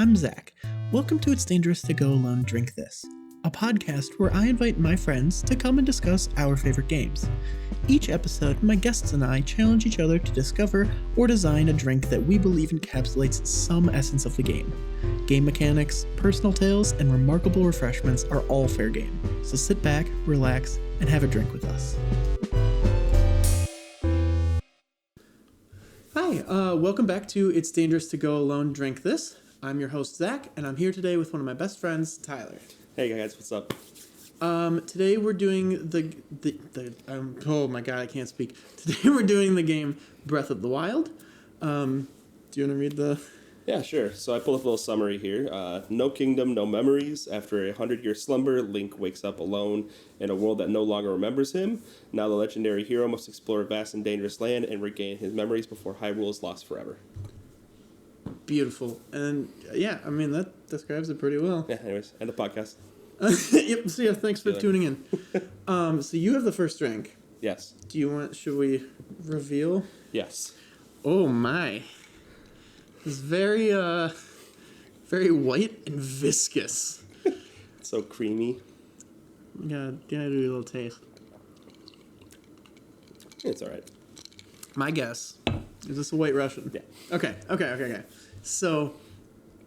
I'm Zach. Welcome to It's Dangerous to Go Alone Drink This, a podcast where I invite my friends to come and discuss our favorite games. Each episode, my guests and I challenge each other to discover or design a drink that we believe encapsulates some essence of the game. Game mechanics, personal tales, and remarkable refreshments are all fair game, so sit back, relax, and have a drink with us. Hi, welcome back to It's Dangerous to Go Alone Drink This. I'm your host, Zach, and I'm here today with one of my best friends, Tyler. Hey guys, what's up? Today we're doing oh my god, I can't speak. Today we're doing the game Breath of the Wild. Do you want to read the... Yeah, sure. So I pulled up a little summary here. No kingdom, no memories. After a 100-year slumber, Link wakes up alone in a world that no longer remembers him. Now the legendary hero must explore a vast and dangerous land and regain his memories before Hyrule is lost forever. Beautiful. And yeah, I mean, that describes it pretty well. Yeah, anyways, end of podcast. Yep, so yeah, thanks for tuning in. So you have the first drink. Yes. Should we reveal? Yes. Oh my. It's very white and viscous. So creamy. Gotta do a little taste. It's alright. My guess, is this a White Russian? Yeah. Okay. So,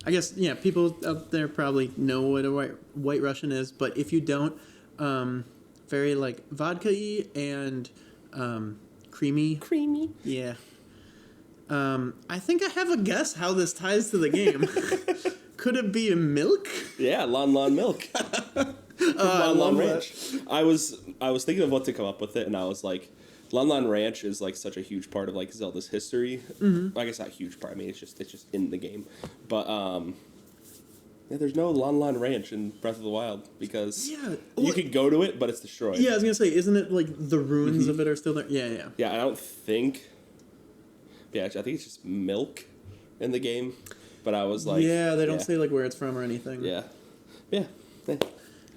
I guess, yeah, people out there probably know what a White Russian is, but if you don't, very, like, vodka-y and creamy. Creamy. Yeah. I think I have a guess how this ties to the game. Could it be a milk? Yeah, Lon milk. Lon Ranch. I was thinking of what to come up with it, and I was like, Lon Ranch is like such a huge part of like Zelda's history. Mm-hmm. I guess not a huge part. I mean, it's just in the game. But yeah, there's no Lon Ranch in Breath of the Wild because you could go to it, but it's destroyed. Yeah, I was gonna say, isn't it like the ruins of it are still there? Yeah. Yeah, I don't think. Yeah, I think it's just milk in the game. But I was like, yeah, they don't say like where it's from or anything. Yeah.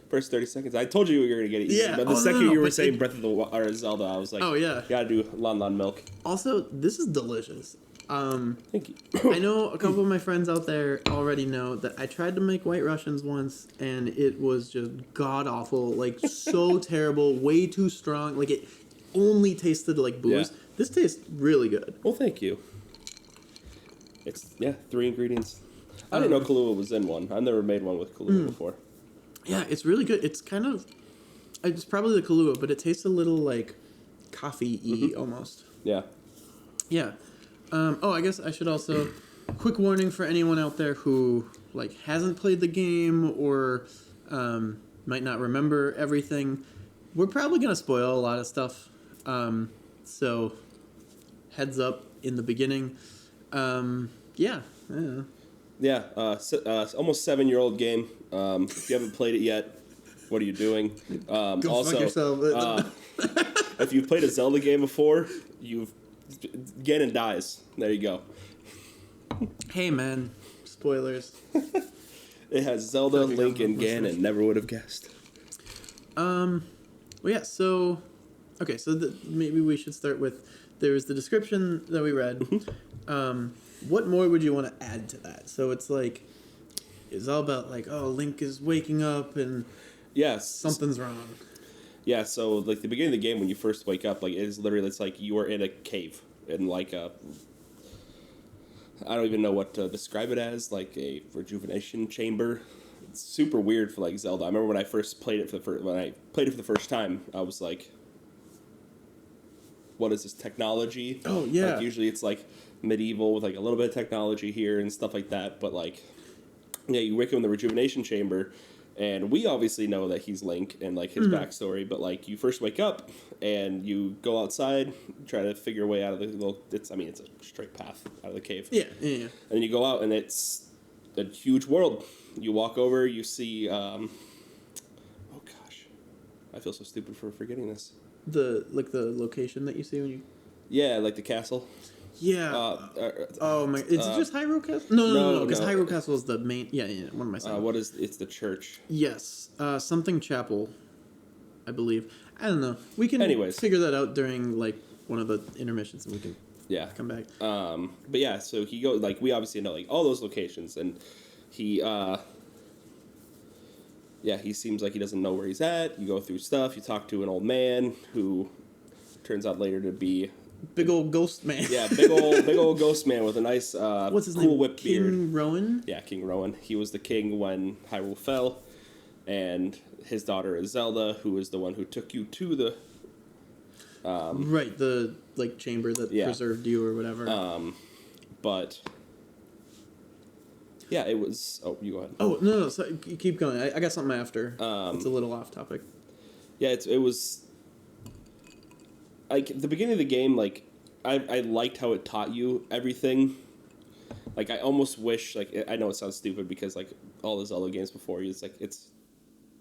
First 30 seconds. I told you were going to get it easy. Yeah. But the second you were saying Breath of the Wild or Zelda, I was like, oh, yeah. You got to do Lon milk. Also, this is delicious. Thank you. I know a couple of my friends out there already know that I tried to make White Russians once, and it was just god-awful. Like, so terrible, way too strong. Like, it only tasted like booze. Yeah. This tastes really good. Well, thank you. It's, 3 ingredients. I didn't know Kahlua was in one. I've never made one with Kahlua before. Yeah, it's really good. It's kind of... It's probably the Kahlua, but it tastes a little, like, coffee-y almost. Yeah. Yeah. I guess I should also... Quick warning for anyone out there who, like, hasn't played the game or might not remember everything. We're probably going to spoil a lot of stuff. So, heads up in the beginning. Yeah. Almost 7-year-old game. If you haven't played it yet, what are you doing? Go fuck yourself. If you've played a Zelda game before, Ganon dies. There you go. Hey man, spoilers. It has Zelda, Link, and Ganon. Never would have guessed. Well, yeah. So, okay. So maybe we should start with there's the description that we read. What more would you want to add to that? So it's like, it's all about like, oh, Link is waking up and something's wrong. Yeah, so like the beginning of the game when you first wake up, like it's like you are in a cave in like a, I don't even know what to describe it as, like a rejuvenation chamber. It's super weird for like Zelda. I remember when I first played it for the first time, I was like, what is this technology? Oh yeah. Like usually it's like medieval with like a little bit of technology here and stuff like that, but like you wake up in the rejuvenation chamber and we obviously know that he's Link and like his backstory, but like you first wake up and you go outside, try to figure a way out of the little, it's a straight path out of the cave. Yeah. And then you go out and it's a huge world. You walk over, you see oh gosh, I feel so stupid for forgetting this. The location that you see when you... Yeah, like the castle. Yeah. Oh my... Is it just Hyrule Castle? No, because Hyrule Castle is the main... Yeah, what am I saying? It's the church. Yes. Something chapel, I believe. I don't know. We can figure that out during, like, one of the intermissions and we can come back. But yeah, so he goes, like, we obviously know, like, all those locations, and he he seems like he doesn't know where he's at. You go through stuff. You talk to an old man who turns out later to be big old ghost man. Yeah, big old ghost man with a nice What's his cool name? whip beard. King Rowan? Yeah, King Rowan. He was the king when Hyrule fell, and his daughter is Zelda, who is the one who took you to the right, the chamber that preserved you or whatever. But yeah, it was. Oh, you go ahead. Oh no, so keep going. I got something after. It's a little off topic. Yeah, it was like the beginning of the game. Like I liked how it taught you everything. Like I almost wish, like I know it sounds stupid because like all the Zelda games before you, it's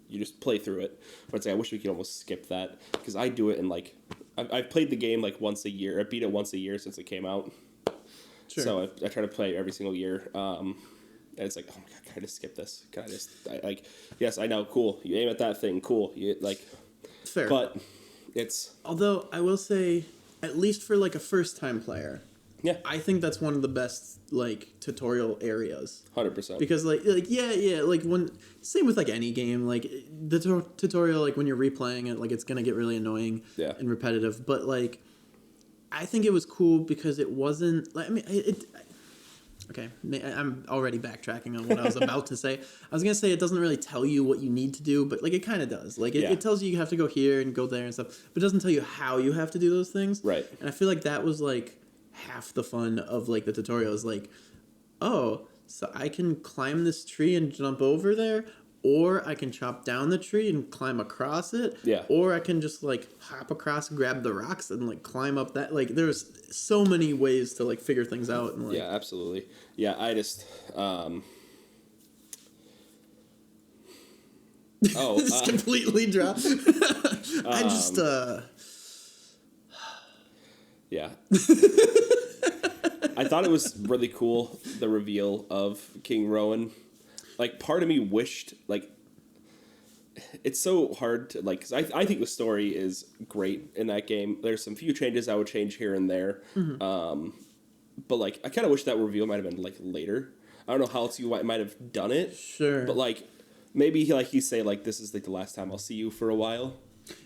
you just play through it. But it's like I wish we could almost skip that because I do it in like I've played the game like once a year. I beat it once a year since it came out. Sure. So I try to play it every single year. And it's like, oh my god, can I just skip this? Can I just yes, I know, cool. You aim at that thing, cool. You fair. But it's although I will say, at least for like a first time player, yeah, I think that's one of the best like tutorial areas. 100%. Because like when same with like any game, like the tutorial, like when you're replaying it, like it's gonna get really annoying and repetitive. But like I think it was cool because it wasn't like okay, I'm already backtracking on what I was about to say. I was going to say it doesn't really tell you what you need to do, but like it kind of does. Like it tells you have to go here and go there and stuff, but it doesn't tell you how you have to do those things. Right. And I feel like that was like half the fun of like the tutorial is like, oh, so I can climb this tree and jump over there, or I can chop down the tree and climb across it. Yeah. Or I can just like hop across, grab the rocks, and like climb up that. Like there's so many ways to like figure things out. And like, yeah, absolutely. Yeah, I just. It's completely dropped. I just. Yeah. I thought it was really cool, the reveal of King Rowan. Like, part of me wished, like, it's so hard to, like, because I think the story is great in that game. There's some few changes I would change here and there. Mm-hmm. But, like, I kind of wish that reveal might have been, like, later. I don't know how else you might have done it. Sure. But, like, maybe, like, he say, like, this is, like, the last time I'll see you for a while.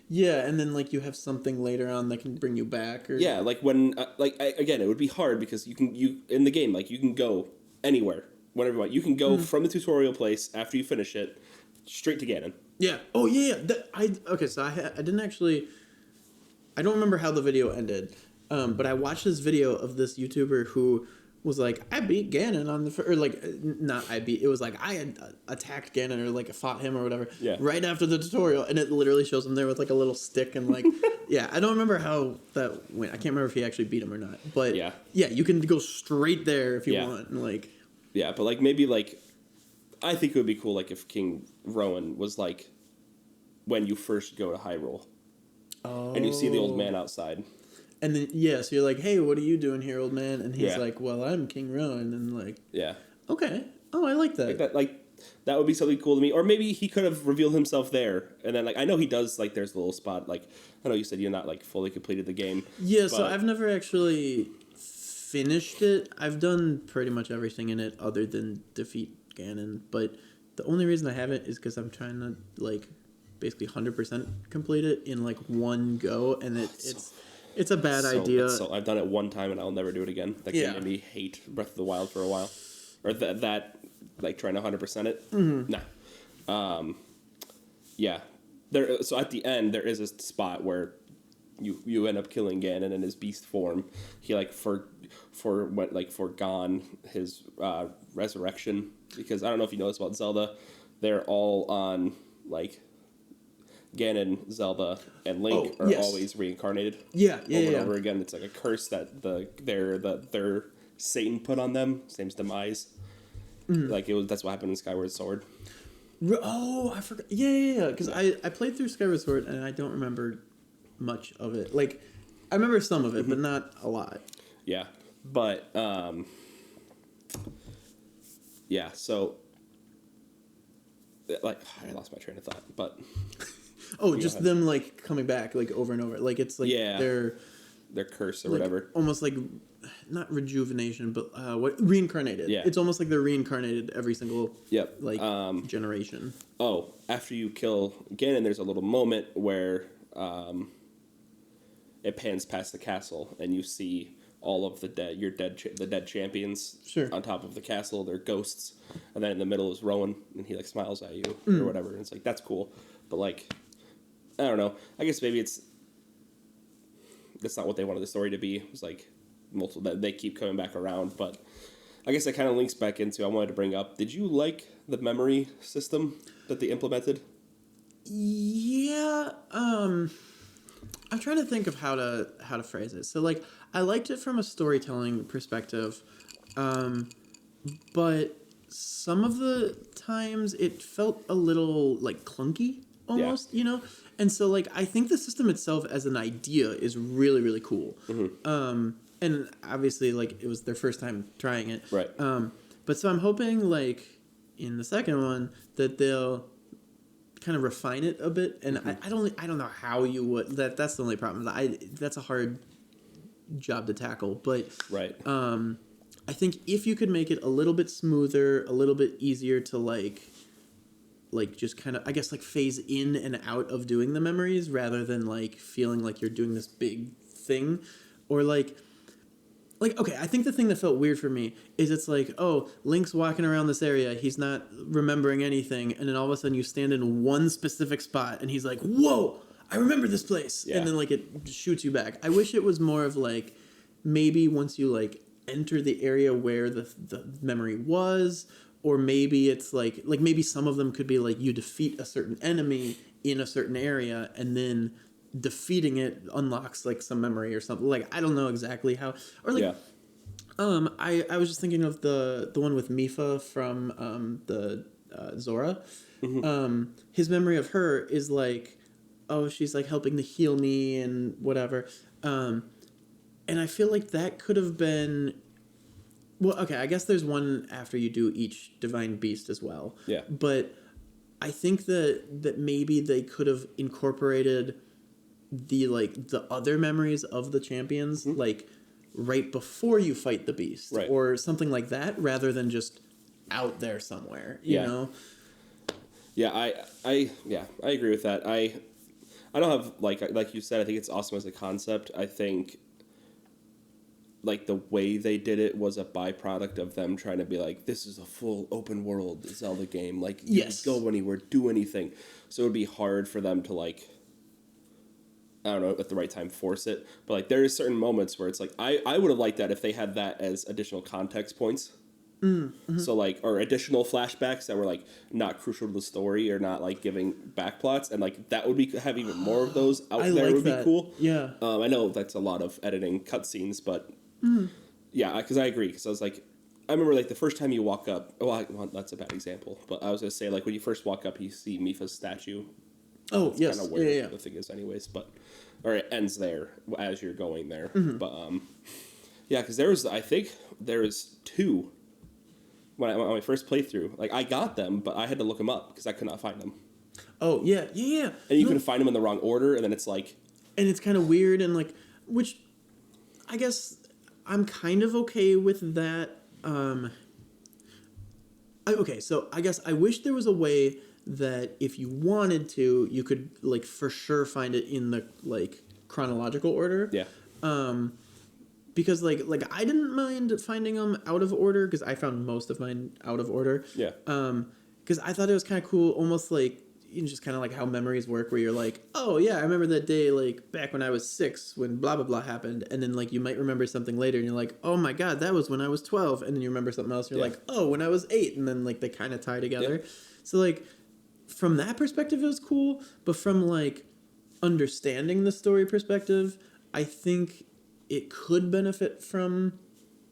Yeah, and then, like, you have something later on that can bring you back. Or... Yeah, like, when, again, it would be hard because you in the game, like, you can go anywhere. Whatever you want. You can go from the tutorial place after you finish it straight to Ganon. Yeah. Oh, yeah. Okay, so I didn't actually... I don't remember how the video ended, but I watched this video of this YouTuber who was like, I beat Ganon on the... Or, like, not I beat... It was like, I had attacked Ganon or, like, fought him or whatever right after the tutorial, and it literally shows him there with, like, a little stick and, like... Yeah, I don't remember how that went. I can't remember if he actually beat him or not. But, yeah you can go straight there if you want, and, like... Yeah, but, like, maybe, like, I think it would be cool, like, if King Rowan was, like, when you first go to Hyrule. Oh. And you see the old man outside. And then, so you're like, hey, what are you doing here, old man? And he's like, well, I'm King Rowan. And, like... Yeah. Okay. Oh, I like that. That would be something cool to me. Or maybe he could have revealed himself there. And then, like, I know he does, like, there's a little spot, like... I know you said you're not, like, fully completed the game. Yeah, so I've never actually... finished it. I've done pretty much everything in it other than defeat Ganon, but the only reason I haven't is because I'm trying to like basically 100% complete it in like one go, and it's a bad idea. I've done it one time and I'll never do it again. That game made me hate Breath of the Wild for a while, or that like trying to 100% it. Mm-hmm. Nah, yeah. There. So at the end there is a spot where you end up killing Ganon in his beast form. He like forgone his resurrection, because I don't know if you know this about Zelda, they're all on like Ganon, Zelda, and Link are always reincarnated. Over and over again. It's like a curse that their Satan put on them. Same's demise. Mm. Like that's what happened in Skyward Sword. Oh, I forgot. Yeah. Because I played through Skyward Sword and I don't remember much of it. Like, I remember some of it, but not a lot. Yeah, but so like I lost my train of thought, but just them like coming back like over and over. Like it's like they're their curse or like, whatever. Almost like, not rejuvenation, but reincarnated. Yeah. It's almost like they're reincarnated every single Yep. generation. Oh, after you kill Ganon, there's a little moment where it pans past the castle, and you see all of the dead champions on top of the castle. They're ghosts, and then in the middle is Rowan, and he like smiles at you or whatever. And it's like that's cool, but like I don't know. I guess maybe that's not what they wanted the story to be. It was like multiple that they keep coming back around, but I guess that kind of links back into I wanted to bring up. Did you like the memory system that they implemented? Yeah. I'm trying to think of how to phrase it. So like I liked it from a storytelling perspective, but some of the times it felt a little like clunky almost, you know? And so like I think the system itself as an idea is really, really cool. And obviously like it was their first time trying it. Right. But so I'm hoping like in the second one that they'll kind of refine it a bit, and I don't know how you would. That's the only problem. That's a hard job to tackle, but right. I think if you could make it a little bit smoother, a little bit easier to like just kind of I guess like phase in and out of doing the memories rather than like feeling like you're doing this big thing, or like okay, I think the thing that felt weird for me is it's like, oh, Link's walking around this area, he's not remembering anything, and then all of a sudden you stand in one specific spot, and he's like, whoa, I remember this place, and then like it shoots you back. I wish it was more of like, maybe once you like enter the area where the memory was, or maybe it's like maybe some of them could be like you defeat a certain enemy in a certain area, and then defeating it unlocks like some memory or something. Like I don't know exactly how, or like I was just thinking of the one with Mifa from the Zora. His memory of her is like, oh, she's like helping to heal me and whatever, and I feel like that could have been, well, okay, I guess there's one after you do each divine beast as well, but I think that maybe they could have incorporated the other memories of the champions like right before you fight the beast, or something like that, rather than just out there somewhere, you know. I agree with that. I don't have like you said, I think it's awesome as a concept. I think like the way they did it was a byproduct of them trying to be like, this is a full open world Zelda game, like you can go anywhere, do anything, so it would be hard for them to like, I don't know, at the right time force it. But like there are certain moments where it's like I would have liked that if they had that as additional context points. So like, or additional flashbacks that were like not crucial to the story or not like giving backplots, and like that would be have even more of those out there like would be cool. I know that's a lot of editing cutscenes, but because I agree, because I was like, I remember like the first time you walk up, well that's a bad example, but I was gonna say like when you first walk up you see Mifa's statue. Oh, yes. Kind of where the thing is anyways, but or it ends there as you're going there. But because I think there was two when I my first playthrough. Like I got them, but I had to look them up because I could not find them. Oh yeah. And you can find them in the wrong order, and then it's like, and it's kind of weird, and like, which I guess I'm kind of okay with that. Okay, so I guess I wish there was a way that if you wanted to, you could like for sure find it in the like chronological order. Because like I didn't mind finding them out of order, because I found most of mine out of order. Because I thought it was kind of cool, almost like, you know, just kind of like how memories work, where you're like, oh yeah, I remember that day like back when I was 6 when blah blah blah happened, and then like you might remember something later and you're like, oh my god, that was when I was 12, and then you remember something else and you're like, oh, when I was 8, and then like they kind of tie together. So like from that perspective it was cool, but from like understanding the story perspective, I think it could benefit from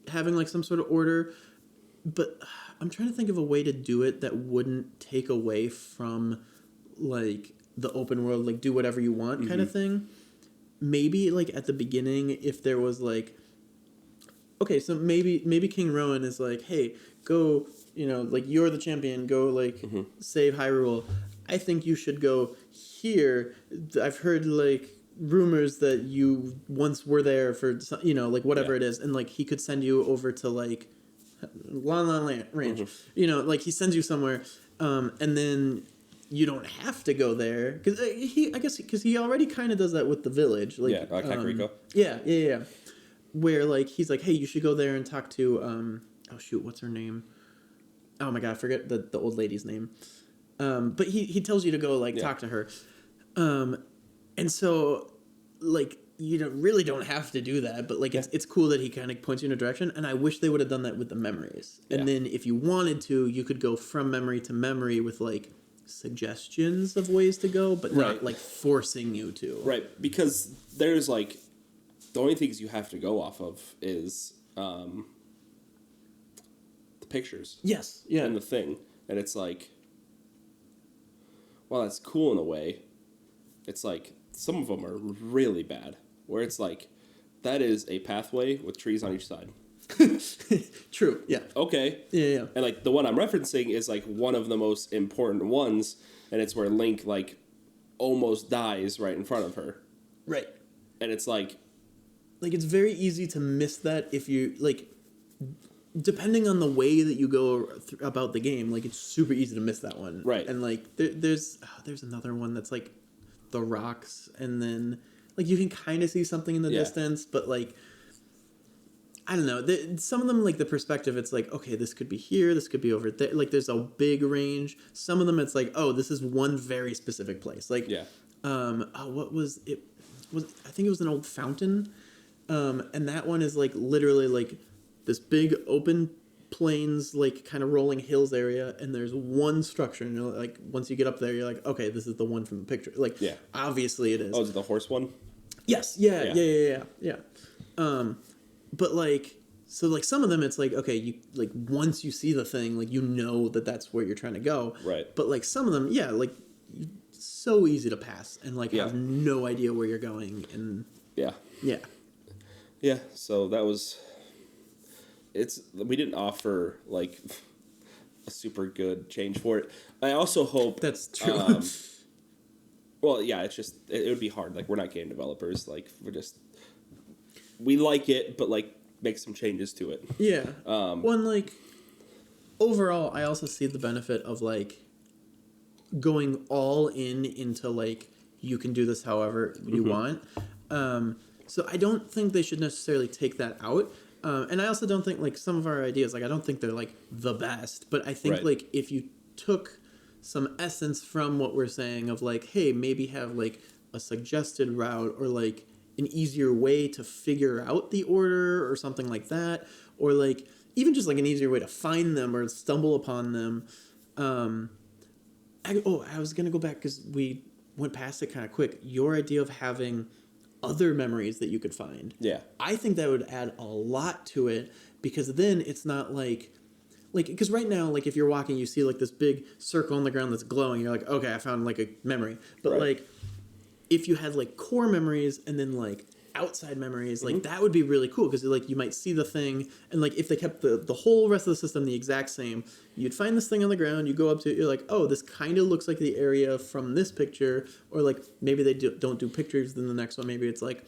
having like some sort of order, but I'm trying to think of a way to do it that wouldn't take away from like the open world, like do whatever you want kind of thing. Maybe like at the beginning, if there was like, okay, so maybe King Rowan is like, hey, go, you know, like you're the champion, go like save Hyrule. I think you should go here. I've heard like rumors that you once were there for, you know, like whatever it is, and like he could send you over to like Lon Ranch, you know, like he sends you somewhere, and then you don't have to go there because he already kind of does that with the village, like Kakariko. Yeah. Where like he's like, hey, you should go there and talk to oh shoot, what's her name? Oh my god, I forget the old lady's name. But he tells you to go like talk to her, and so like you really don't have to do that, but like it's cool that he kind of points you in a direction, and I wish they would have done that with the memories. And then if you wanted to, you could go from memory to memory with like suggestions of ways to go, but not like forcing you to. Right, because there's like the only things you have to go off of is the pictures. Yes. Yeah. And the thing. And it's like, well, that's cool in a way. It's like some of them are really bad. Where it's like, that is a pathway with trees on each side. True. Yeah. Okay. Yeah. And like the one I'm referencing is like one of the most important ones, and it's where Link like almost dies right in front of her. Right. And it's like it's very easy to miss that if you like, depending on the way that you go about the game, like it's super easy to miss that one. Right. And like there's another one that's like the rocks, and then like you can kind of see something in the distance, but like I don't know. Some of them, like the perspective, it's like, okay, this could be here, this could be over there. Like there's a big range. Some of them, it's like, oh, this is one very specific place. Like, what was it? I think it was an old fountain. And that one is like literally like this big open plains, like kind of rolling hills area, and there's one structure, and you're like, once you get up there, you're like, okay, this is the one from the picture. Like, obviously it is. Oh, is it the horse one? Yes. Yeah. But like, so like some of them, it's like, okay, you like once you see the thing, like you know that that's where you're trying to go. Right. But like some of them, like so easy to pass and like have no idea where you're going, and yeah. So that was. We didn't offer like a super good change for it. I also hope that's true. Well, yeah, it's just it would be hard. Like we're not game developers. Like we like it, but like make some changes to it. Yeah. One like overall, I also see the benefit of like going all into like you can do this however you want. So I don't think they should necessarily take that out. And I also don't think like some of our ideas, like I don't think they're like the best, but I think like if you took some essence from what we're saying of like, hey, maybe have like a suggested route or like an easier way to figure out the order or something like that, or like even just like an easier way to find them or stumble upon them. I was going to go back because we went past it kind of quick. Your idea of having other memories that you could find. Yeah. I think that would add a lot to it, because then it's not like because right now, like if you're walking, you see like this big circle on the ground that's glowing. You're like, okay, I found like a memory. But like if you had like core memories and then like outside memories, like that would be really cool, because like you might see the thing, and like if they kept the whole rest of the system the exact same, you'd find this thing on the ground, you go up to it, you're like, oh, this kind of looks like the area from this picture, or like maybe they don't do pictures, then the next one maybe it's like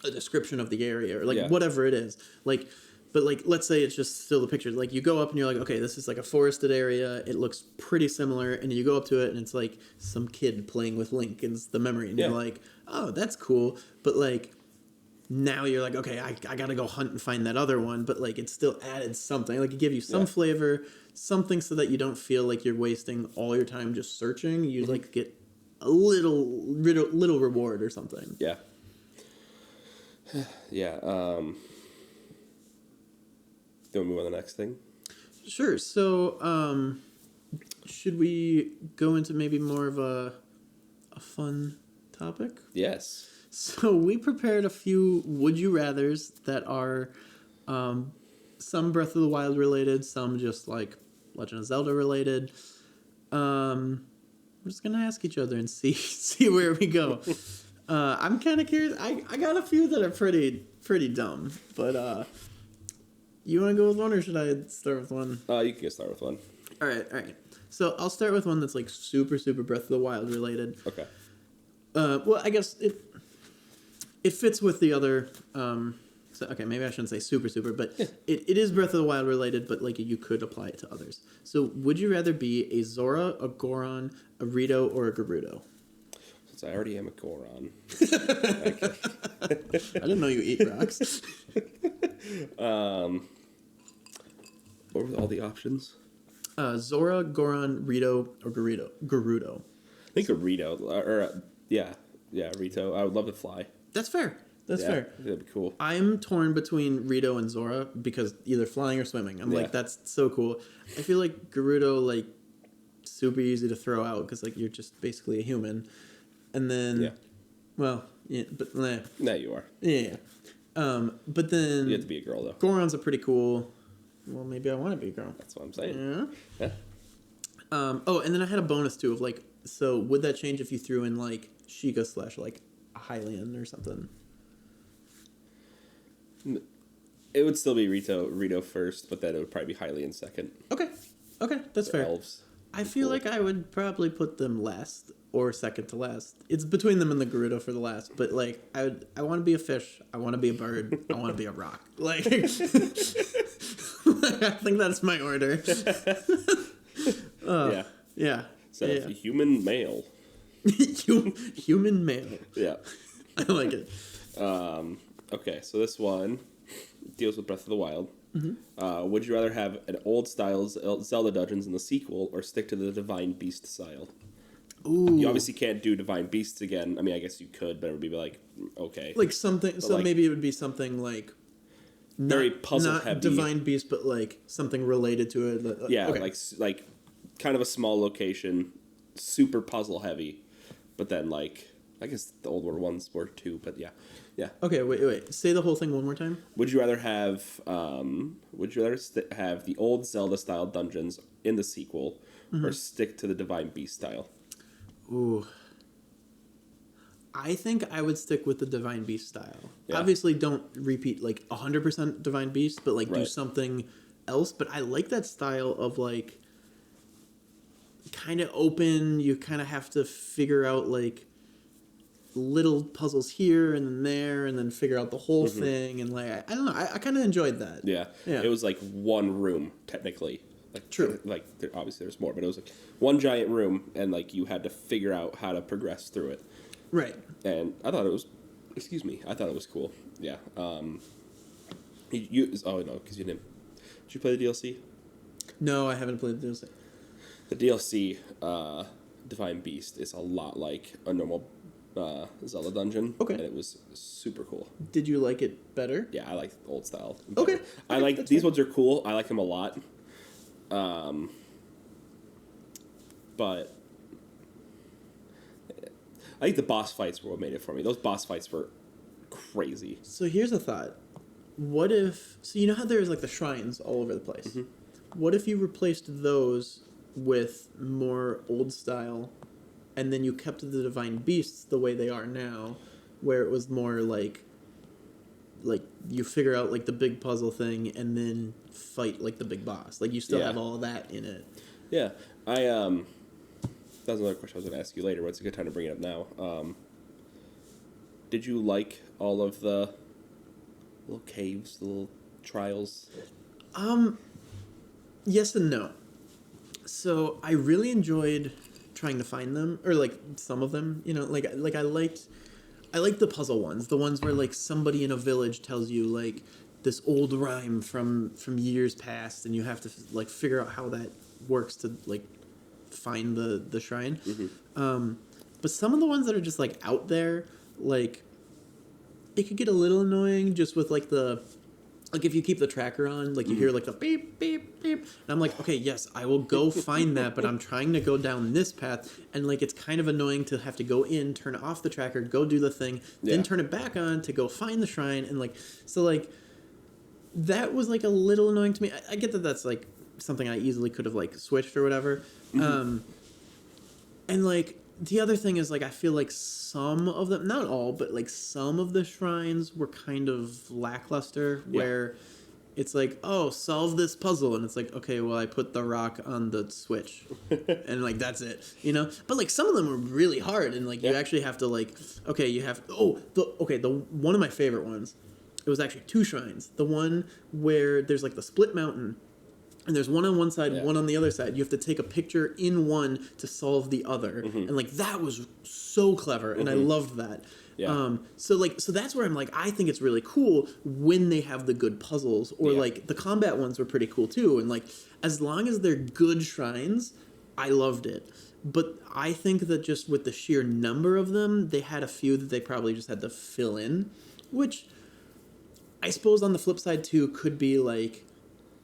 a description of the area, or like whatever it is, like. But like, let's say it's just still the pictures. Like you go up and you're like, okay, this is like a forested area. It looks pretty similar. And you go up to it and it's like some kid playing with Link and it's the memory. And you're like, oh, that's cool. But like now you're like, okay, I got to go hunt and find that other one. But like it still added something. Like it gave you some flavor, something so that you don't feel like you're wasting all your time just searching. You like get a little reward or something. Yeah. Yeah. Do you want to move on to the next thing? Sure. So, should we go into maybe more of a fun topic? Yes. So we prepared a few would you rathers that are some Breath of the Wild related, some just like Legend of Zelda related. We're just gonna ask each other and see where we go. I'm kind of curious. I got a few that are pretty dumb, but you want to go with one, or should I start with one? You can start with one. All right. So I'll start with one that's like super Breath of the Wild related. Okay. Well, I guess it fits with the other. So, okay, maybe I shouldn't say super, but it is Breath of the Wild related, but like you could apply it to others. So, would you rather be a Zora, a Goron, a Rito, or a Gerudo? Since I already am a Goron. I didn't know you eat rocks. What were all the options? Zora, Goron, Rito, or Gerudo. I think a Rito, Rito. I would love to fly. That's fair. That's fair. That'd be cool. I'm torn between Rito and Zora because either flying or swimming. I'm like, that's so cool. I feel like Gerudo, like, super easy to throw out because, like, you're just basically a human. And then, Nah, you are. Yeah. But then... You have to be a girl, though. Goron's a pretty cool... Well, maybe I want to be a girl. That's what I'm saying. Yeah. And then I had a bonus, too, of, like... So, would that change if you threw in, like, Sheikah / like, a Hylian or something? It would still be Rito first, but then it would probably be Hylian second. Okay, that's fair. Elves. I feel like I would probably put them last or second to last. It's between them and the Gerudo for the last, but like I want to be a fish, I want to be a bird, I want to be a rock. Like I think that's my order. Yeah. So human male. Human male. Yeah. I like it. Okay, so this one deals with Breath of the Wild. Mm-hmm. Would you rather have an old-style Zelda dungeons in the sequel or stick to the Divine Beast style? Ooh. You obviously can't do Divine Beasts again. I mean, I guess you could, but it would be like, okay. Like something, but so like, maybe it would be something like... Very puzzle-heavy. Not Divine Beast, but like something related to it. Yeah, okay. like kind of a small location, super puzzle-heavy, but then like... I guess the older ones were too, but yeah. Okay, wait. Say the whole thing one more time. Would you rather have have the old Zelda style dungeons in the sequel, or stick to the Divine Beast style? Ooh. I think I would stick with the Divine Beast style. Yeah. Obviously, don't repeat like 100% Divine Beast, but like do something else. But I like that style of like kind of open. You kind of have to figure out like little puzzles here and then there and then figure out the whole thing and like I don't know I kind of enjoyed that. Yeah It was like one room technically, like true, like obviously there's more, but it was like one giant room and like you had to figure out how to progress through it, right? And I thought it was cool. Yeah. You oh no, because you didn't. Did you play the DLC? No, I haven't played the DLC. The DLC Divine Beast is a lot like a normal Zelda dungeon. Okay. And it was super cool. Did you like it better? Yeah, I like old style. Okay. I like these ones are cool. I like them a lot. But I think the boss fights were what made it for me. Those boss fights were crazy. So here's a thought. What if... So you know how there's like the shrines all over the place? Mm-hmm. What if you replaced those with more old style and then you kept the Divine Beasts the way they are now, where it was more like you figure out like the big puzzle thing and then fight like the big boss. Like you still have all that in it. Yeah. That was another question I was going to ask you later, but it's a good time to bring it up now. Did you like all of the little caves, the little trials? Yes and no. So I really enjoyed trying to find them, or like some of them, you know, like I liked the puzzle ones, the ones where like somebody in a village tells you like this old rhyme from years past, and you have to like figure out how that works to like find the shrine. Mm-hmm. But some of the ones that are just like out there, like it could get a little annoying just with like like if you keep the tracker on, like you hear like the beep, beep, beep. And I'm like, okay, yes, I will go find that, but I'm trying to go down this path. And like, it's kind of annoying to have to go in, turn off the tracker, go do the thing, then turn it back on to go find the shrine. And like, so like, that was like a little annoying to me. I get that that's like something I easily could have like switched or whatever. Mm-hmm. And like, the other thing is, like, I feel like some of them, not all, but, like, some of the shrines were kind of lackluster, where It's like, oh, solve this puzzle, and it's like, okay, well, I put the rock on the switch, and like that's it, you know. But like some of them are really hard, and like you actually have to like, okay, you have the one of my favorite ones. It was actually 2 shrines. The one where there's like the split mountain, and there's one on one side, one on the other side. You have to take a picture in one to solve the other, and like that was so clever, and I loved that. Yeah. So that's where I'm like, I think it's really cool when they have the good puzzles, or like the combat ones were pretty cool too. And like, as long as they're good shrines, I loved it. But I think that just with the sheer number of them, they had a few that they probably just had to fill in, which I suppose on the flip side too could be like,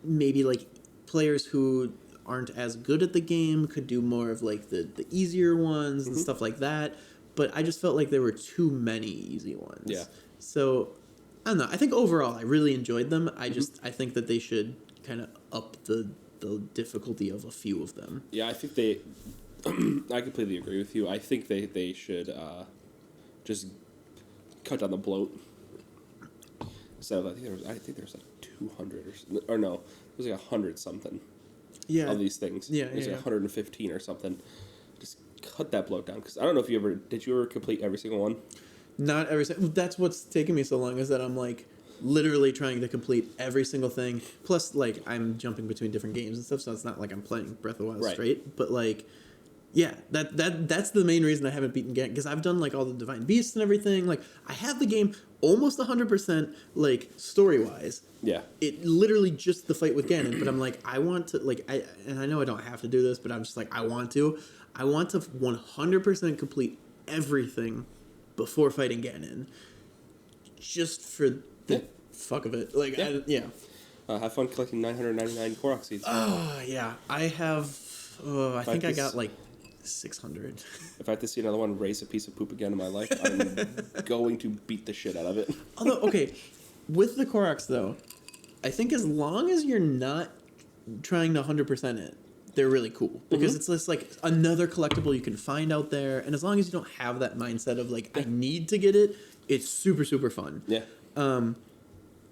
maybe like players who aren't as good at the game could do more of like the easier ones and stuff like that. But I just felt like there were too many easy ones. Yeah. So, I don't know. I think overall I really enjoyed them. I think that they should kind of up the difficulty of a few of them. Yeah, I think they... I completely agree with you. I think they should just cut down the bloat. So I think there was like 200 or no, there's like 100 something. Yeah. Of these things. Yeah. There's like 115 or something. Just cut that bloat down, because I don't know if did you ever complete every single one? Not every single. That's what's taking me so long, is that I'm like literally trying to complete every single thing. Plus, like, I'm jumping between different games and stuff, so it's not like I'm playing Breath of the Wild straight. But like, yeah, that's the main reason I haven't beaten Ganon, because I've done like all the Divine Beasts and everything. Like, I have the game almost 100% like story wise. Yeah. It literally just the fight with Ganon, but I'm like, I want to like and I know I don't have to do this, but I'm just like, I want to 100% complete everything before fighting Ganon, just for the fuck of it. Like, have fun collecting 999 Korok seeds. Oh yeah, I have. I think I got like 600. If I have to see another one raise a piece of poop again in my life, I'm going to beat the shit out of it. Although, okay, with the Koroks though, I think as long as you're not trying to 100% it, they're really cool, because it's just like another collectible you can find out there, and as long as you don't have that mindset of like, I need to get it, it's super, super fun. Yeah.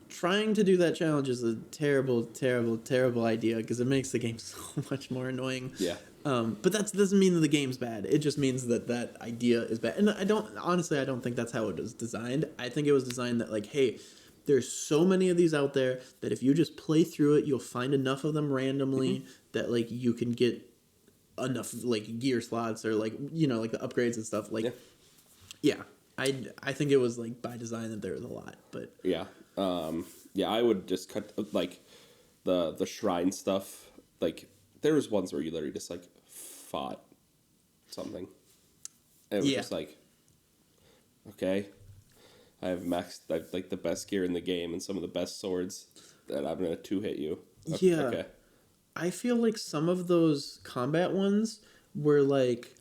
Trying to do that challenge is a terrible, terrible, terrible idea, because it makes the game so much more annoying. Yeah. But that doesn't mean that the game's bad. It just means that idea is bad. And I don't think that's how it was designed. I think it was designed that like, hey, there's so many of these out there that if you just play through it, you'll find enough of them randomly that like you can get enough like gear slots, or like, you know, like the upgrades and stuff. Like, yeah. I think it was like by design that there was a lot, but yeah. I would just cut like the shrine stuff. Like, there was ones where you literally just like fought something, and it was just like, okay, I have like the best gear in the game and some of the best swords, and I'm gonna 2-hit you. Okay. I feel like some of those combat ones were like,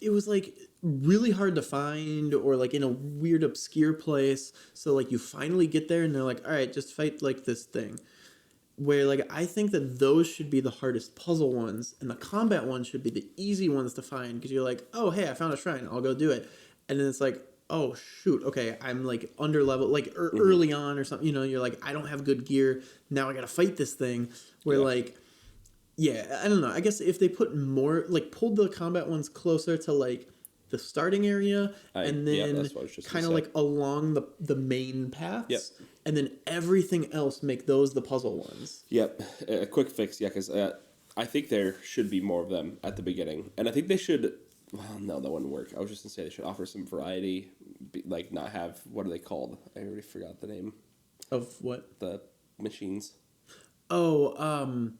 it was like really hard to find, or like in a weird obscure place, so like you finally get there and they're like, all right, just fight like this thing, where like I think that those should be the hardest puzzle ones, and the combat ones should be the easy ones to find, because you're like, oh hey, I found a shrine, I'll go do it, and then it's like, oh shoot, okay, I'm like under level, like early on or something, you know, you're like, I don't have good gear, now I gotta fight this thing, where like, yeah, I don't know, I guess if they put more, like pulled the combat ones closer to like the starting area, and then kind of like along the main paths, and then everything else make those the puzzle ones. Yep, a quick fix, because I think there should be more of them at the beginning, and I think they should. Well, no, that wouldn't work. I was just gonna say they should offer some variety, like not have, what are they called? I already forgot the name. Of what? The machines. Oh,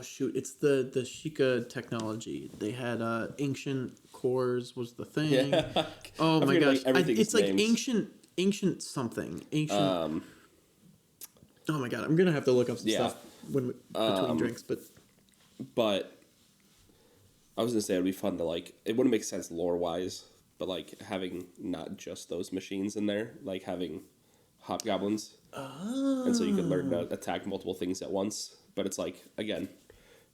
shoot! It's the Sheikah technology. They had ancient cores was the thing. Yeah. Oh my gosh! It's like ancient something. Ancient. Oh my god! I'm gonna have to look up some stuff between drinks, but I was gonna say it'd be fun to like. It wouldn't make sense lore wise, but like having not just those machines in there, like having hobgoblins, and so you could learn to attack multiple things at once. But it's like, again,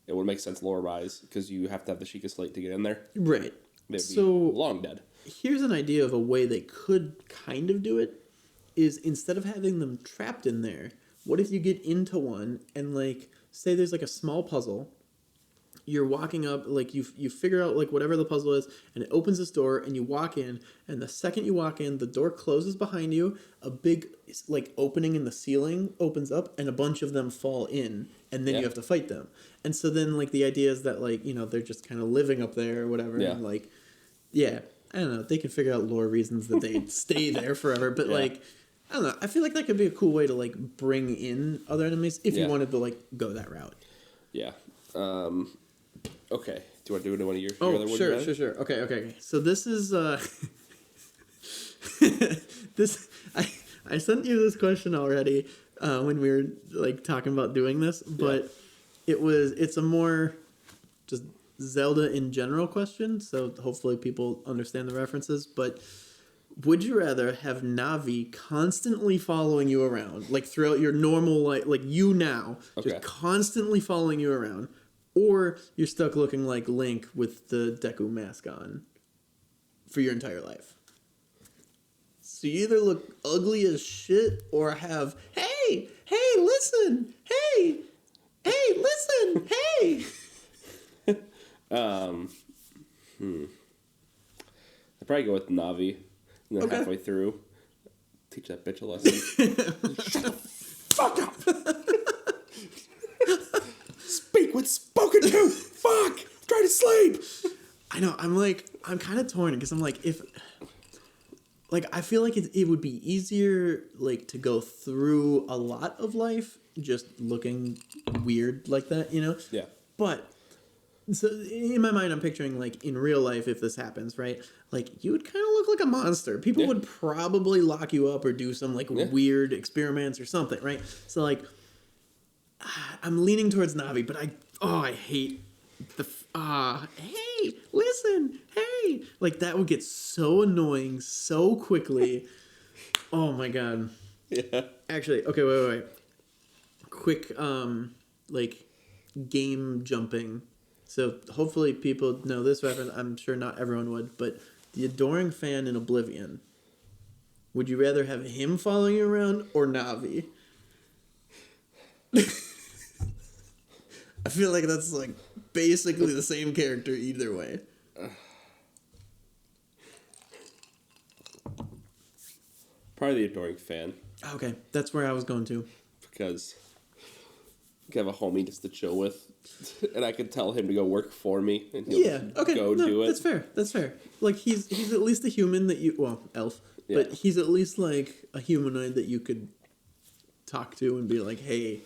it would make sense lore-wise, because you have to have the Sheikah Slate to get in there. Right. They'd be long dead. Here's an idea of a way they could kind of do it. is instead of having them trapped in there, what if you get into one and, like, say there's, like, a small puzzle. You're walking up, like, you figure out, like, whatever the puzzle is, and it opens this door, and you walk in, and the second you walk in, the door closes behind you, a big, like, opening in the ceiling opens up, and a bunch of them fall in, and then you have to fight them. And so then, like, the idea is that, like, you know, they're just kind of living up there or whatever, and, like, I don't know, they can figure out lore reasons that they stay there forever, but, like, I don't know, I feel like that could be a cool way to, like, bring in other enemies if you wanted to, like, go that route. Yeah. Okay. Do you want to do one of your other ones? Sure. Okay. So this is I sent you this question already when we were, like, talking about doing this, but it's a more just Zelda in general question, so hopefully people understand the references, but would you rather have Navi constantly following you around, like throughout your normal life, like you now, just constantly following you around, or you're stuck looking like Link with the Deku mask on for your entire life? So you either look ugly as shit or have, hey, listen, hey, listen, hey. I'd probably go with Navi. And then halfway through, teach that bitch a lesson. Shut the fuck up! Speak with spoken to! Fuck! I'm trying to sleep! I know, I'm kind of torn, because I'm like, I feel like it would be easier, like, to go through a lot of life just looking weird like that, you know? Yeah. But, so in my mind, I'm picturing, like, in real life, if this happens, right? Like, you would kind of look like a monster. People would probably lock you up or do some, like, weird experiments or something, right? So, like, I'm leaning towards Navi, but I hate hey, listen, hey. Like, that would get so annoying so quickly. Oh, my God. Yeah. Actually, okay, wait. Quick, like, game jumping. So hopefully people know this reference. I'm sure not everyone would, but the adoring fan in Oblivion. Would you rather have him following you around or Navi? I feel like that's, like, basically the same character either way. Probably the adoring fan. Okay, that's where I was going to. Because I can have a homie just to chill with, and I could tell him to go work for me, and he'll do it. That's fair. Like, he's at least a human that elf, but he's at least, like, a humanoid that you could talk to and be like, hey,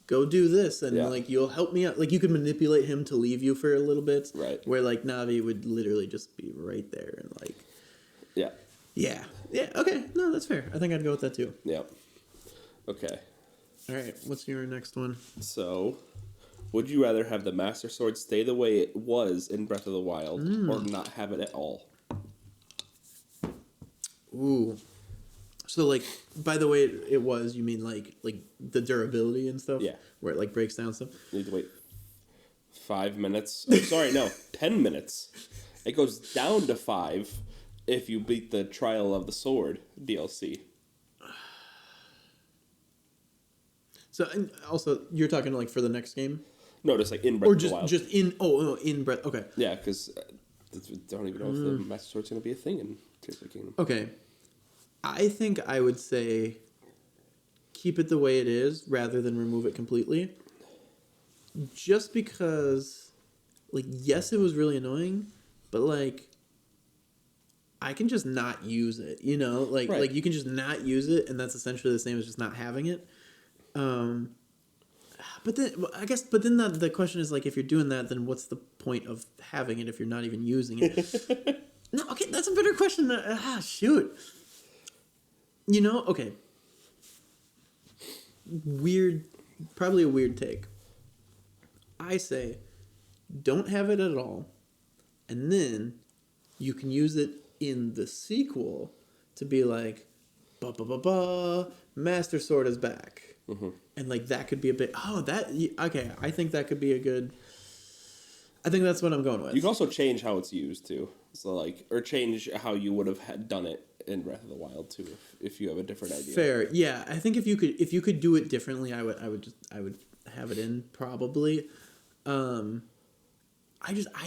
go do this, and like, you'll help me out. Like, you could manipulate him to leave you for a little bit, right? Where, like, Navi would literally just be right there and, like, yeah. Okay, no, that's fair. I think I'd go with that too. Yeah. Okay. All right, what's your next one? So, would you rather have the Master Sword stay the way it was in Breath of the Wild, or not have it at all? Ooh. So, like, by the way it was, you mean, like the durability and stuff? Yeah. Where it, like, breaks down stuff? You need to wait 5 minutes. Oh, sorry, no, 10 minutes. It goes down to 5 if you beat the Trial of the Sword DLC. So, and also, you're talking, like, for the next game? No, just, like, in Breath of the Wild. Or just in Breath, okay. Yeah, because I don't even know if the Master Sword's going to be a thing in Tears of the Kingdom. Okay. I think I would say keep it the way it is rather than remove it completely. Just because, like, yes, it was really annoying, but, like, I can just not use it, you know? Like, right. Like, you can just not use it, and that's essentially the same as just not having it. But then, the question is, like, if you're doing that, then what's the point of having it if you're not even using it? No, okay, that's a better question. Shoot. You know, okay. Probably a weird take. I say, don't have it at all, and then you can use it in the sequel to be like, Master Sword is back. Mm-hmm. And, like, that could be a bit... okay, I think that could be a good... I think that's what I'm going with. You can also change how it's used, too. So, like... Or change how you would have done it in Breath of the Wild too, if you have a different idea. Fair, yeah. I think if you could do it differently, I would have it in probably. I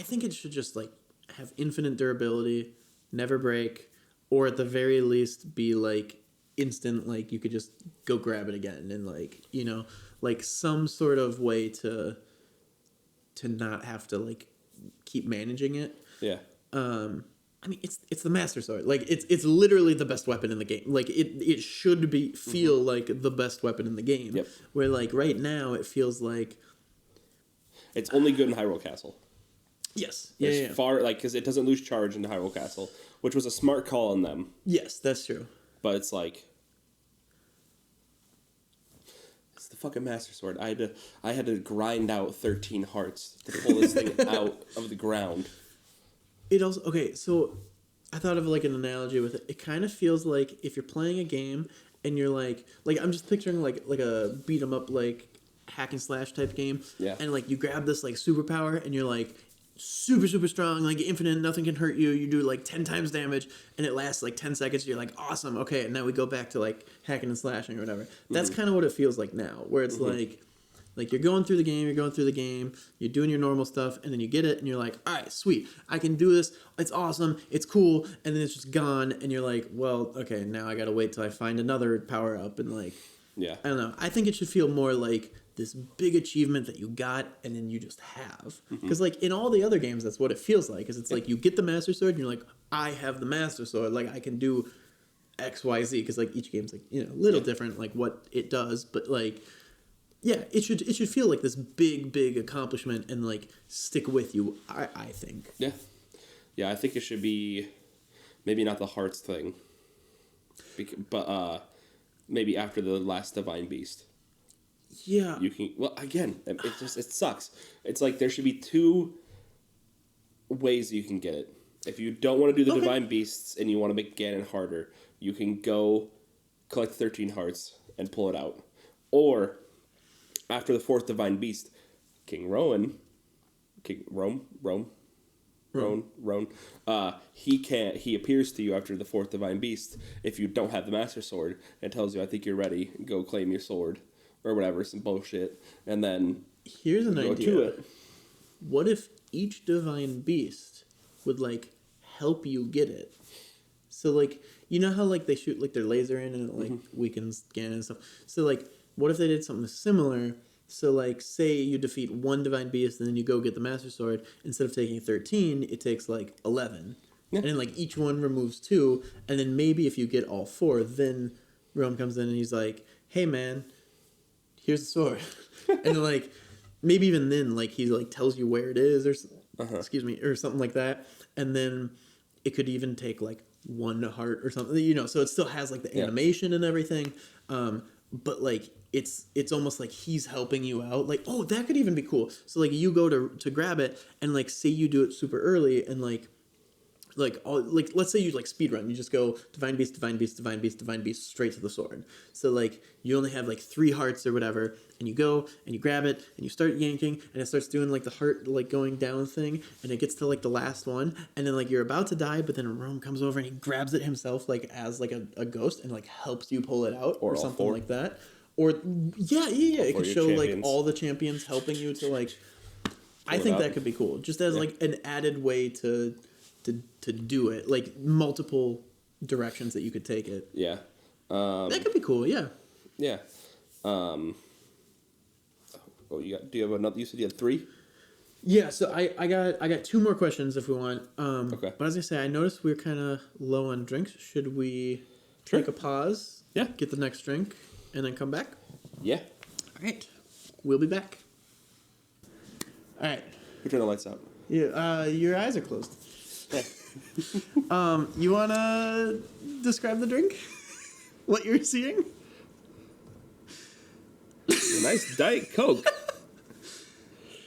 think it should just like have infinite durability, never break, or at the very least be like instant, like you could just go grab it again, and like, you know, like some sort of way to not have to like keep managing it. Yeah. I mean, it's the Master Sword. Like it's literally the best weapon in the game. Like it should feel like the best weapon in the game. Yep. Where like right now it feels like it's only good in Hyrule Castle. Yes. Yeah. Far like because it doesn't lose charge in Hyrule Castle, which was a smart call on them. Yes, that's true. But it's like it's the fucking Master Sword. I had to grind out 13 hearts to pull this thing out of the ground. It also okay. So I thought of like an analogy with it. It kind of feels like if you're playing a game and you're like I'm just picturing like a beat 'em up like hack and slash type game. Yeah. And like you grab this like superpower and you're like super strong, like infinite, nothing can hurt you. You do like 10 times damage and it lasts like 10 seconds. You're like, awesome. Okay. And now we go back to like hacking and slashing or whatever. That's kind of what it feels like now, where it's like you're going through the game, you're doing your normal stuff, and then you get it and you're like, all right, sweet. I can do this. It's awesome. It's cool. And then it's just gone. And you're like, well, okay, now I got to wait till I find another power up. And like, yeah, I don't know. I think it should feel more like this big achievement that you got and then you just have. Because like in all the other games, that's what it feels like. Is it's like you get the Master Sword and you're like, I have the Master Sword. Like I can do X, Y, Z. Because like each game's like, you know, a little different, like what it does. But like, yeah, it should feel like this big accomplishment and like stick with you. I think. Yeah. I think it should be maybe not the hearts thing, but maybe after the last Divine Beast. Yeah. You can again. It sucks. It's like there should be two ways you can get it. If you don't want to do the Divine Beasts and you want to make Ganon harder, you can go collect 13 hearts and pull it out, or after the fourth Divine Beast, King Rowan, he appears to you after the fourth Divine Beast if you don't have the Master Sword and tells you, I think you're ready, go claim your sword, or whatever, some bullshit, and then here's an go idea. to it. What if each Divine Beast would like help you get it? So like, you know how like they shoot like their laser in and it like weakens Ganon and stuff. So like, what if they did something similar? So like, say you defeat one Divine Beast and then you go get the Master Sword. Instead of taking 13, it takes like 11. Yeah. And then like each one removes 2. And then maybe if you get all 4, then Rome comes in and he's like, hey man, here's the sword. And then like, maybe even then like he like tells you where it is or or something like that. And then it could even take like 1 heart or something, you know, so it still has like the animation and everything. But like it's almost like he's helping you out. Like, oh, that could even be cool. So like you go to grab it and like say you do it super early and like let's say you like speed run. You just go Divine Beast, Divine Beast, Divine Beast, Divine Beast straight to the sword. So like you only have like 3 hearts or whatever, and you go and you grab it and you start yanking and it starts doing like the heart like going down thing, and it gets to like the last one, and then like you're about to die, but then Rome comes over and he grabs it himself like as like a ghost and like helps you pull it out or something 4. Like that. Or it could show champions. Like all the champions helping you to like. I think that could be cool, just as like an added way to do it, like multiple directions that you could take it. Yeah, that could be cool. Yeah. Yeah. Do you have another? You said you had 3. Yeah. So I got 2 more questions if we want. Okay. But as I say, I noticed we're kind of low on drinks. Should we take a pause? Yeah. Get the next drink and then come back. Yeah. All right. We'll be back. All right. Who turned the lights out? Yeah. Your eyes are closed. You wanna describe the drink? What you're seeing? A nice Diet Coke.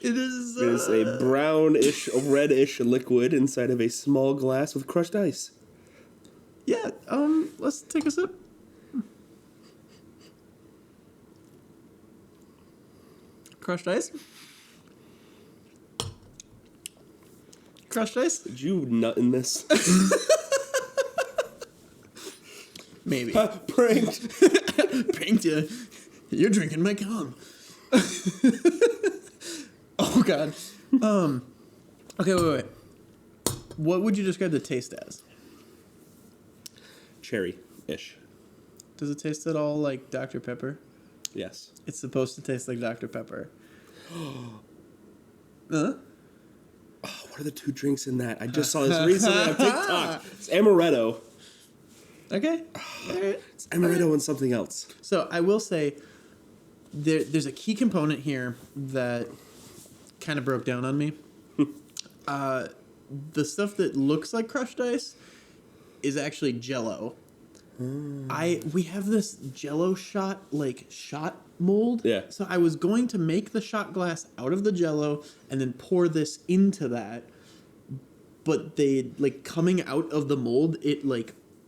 It is. It is a brownish, reddish liquid inside of a small glass with crushed ice. Yeah. Let's take a sip. Crushed ice. Crushed ice? Did you nut in this? Maybe. Pranked. Pranked you. You're drinking my cum. Oh, God. Okay, wait. What would you describe the taste as? Cherry-ish. Does it taste at all like Dr. Pepper? Yes. It's supposed to taste like Dr. Pepper. Huh? Oh, what are the 2 drinks in that? I just saw this recently on TikTok. It's amaretto. Okay. It's amaretto and something else. So I will say there's a key component here that kind of broke down on me. The stuff that looks like crushed ice is actually Jell-O. We have this Jell-O shot mold. Yeah. So I was going to make the shot glass out of the Jell-O and then pour this into that, but they coming out of the mold, it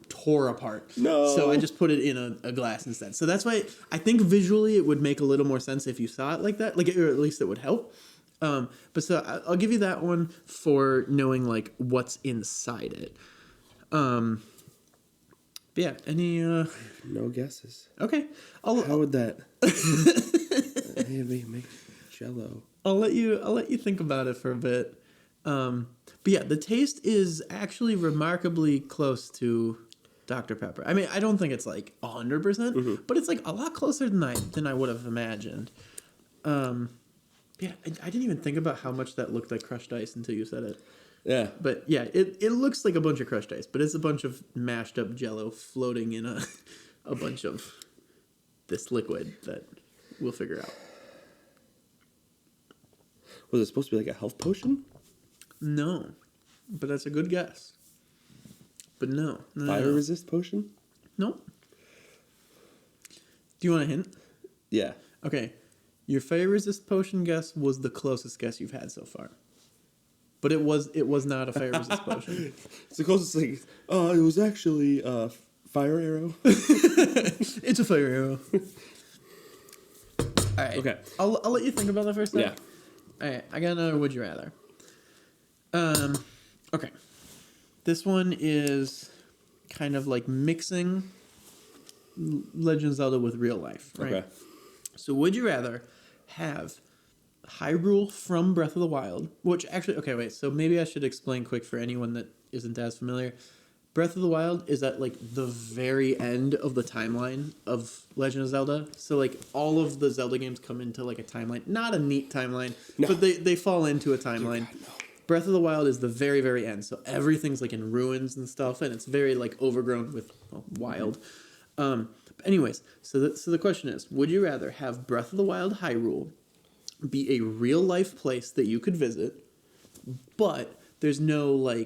tore apart. No. So I just put it in a glass instead. So that's why I think visually it would make a little more sense if you saw it like that, or at least it would help. But so I'll give you that one for knowing what's inside it. But yeah, any No guesses. Okay. How would that make Jell-O? I'll let you think about it for a bit. But yeah, the taste is actually remarkably close to Dr. Pepper. I mean, I don't think it's 100%, but it's a lot closer than I would have imagined. Yeah, I didn't even think about how much that looked like crushed ice until you said it. Yeah. But yeah, it looks like a bunch of crushed ice, but it's a bunch of mashed up Jell-O floating in a bunch of this liquid that we'll figure out. Was it supposed to be like a health potion? No, but that's a good guess. But no. Fire resist potion? No. Do you want a hint? Yeah. Okay. Your fire resist potion guess was the closest guess you've had so far. But it was not a fire resist potion. It's the closest thing. It was actually a fire arrow. It's a fire arrow. All right. Okay. I'll let you think about that for a second. Yeah. All right. I got another would you rather. Okay. This one is kind of like mixing Legend of Zelda with real life, right? Okay. So would you rather have Hyrule from Breath of the Wild, which actually, okay, wait, so maybe I should explain quick for anyone that isn't as familiar. Breath of the Wild is at the very end of the timeline of Legend of Zelda. So all of the Zelda games come into a timeline, not a neat timeline, but they fall into a timeline. God, no. Breath of the Wild is the very, very end. So everything's in ruins and stuff, and it's very overgrown with wild. But anyways, so the question is, would you rather have Breath of the Wild Hyrule be a real life place that you could visit, but there's no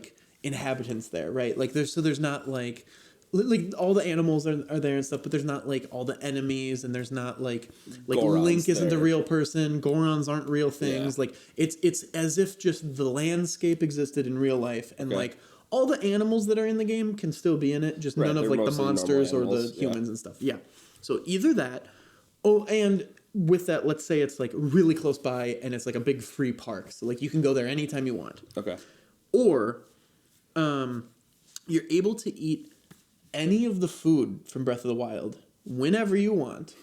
inhabitants there, right? There's not all the animals are there and stuff, but there's not all the enemies, and there's not Goron's Link isn't there. a real person, Gorons aren't real things. Yeah. It's as if just the landscape existed in real life, and all the animals that are in the game can still be in it, just none of the monsters or the humans and stuff. Yeah. So either that, and with that, let's say it's really close by and it's a big free park. So you can go there anytime you want. Okay. Or you're able to eat any of the food from Breath of the Wild whenever you want.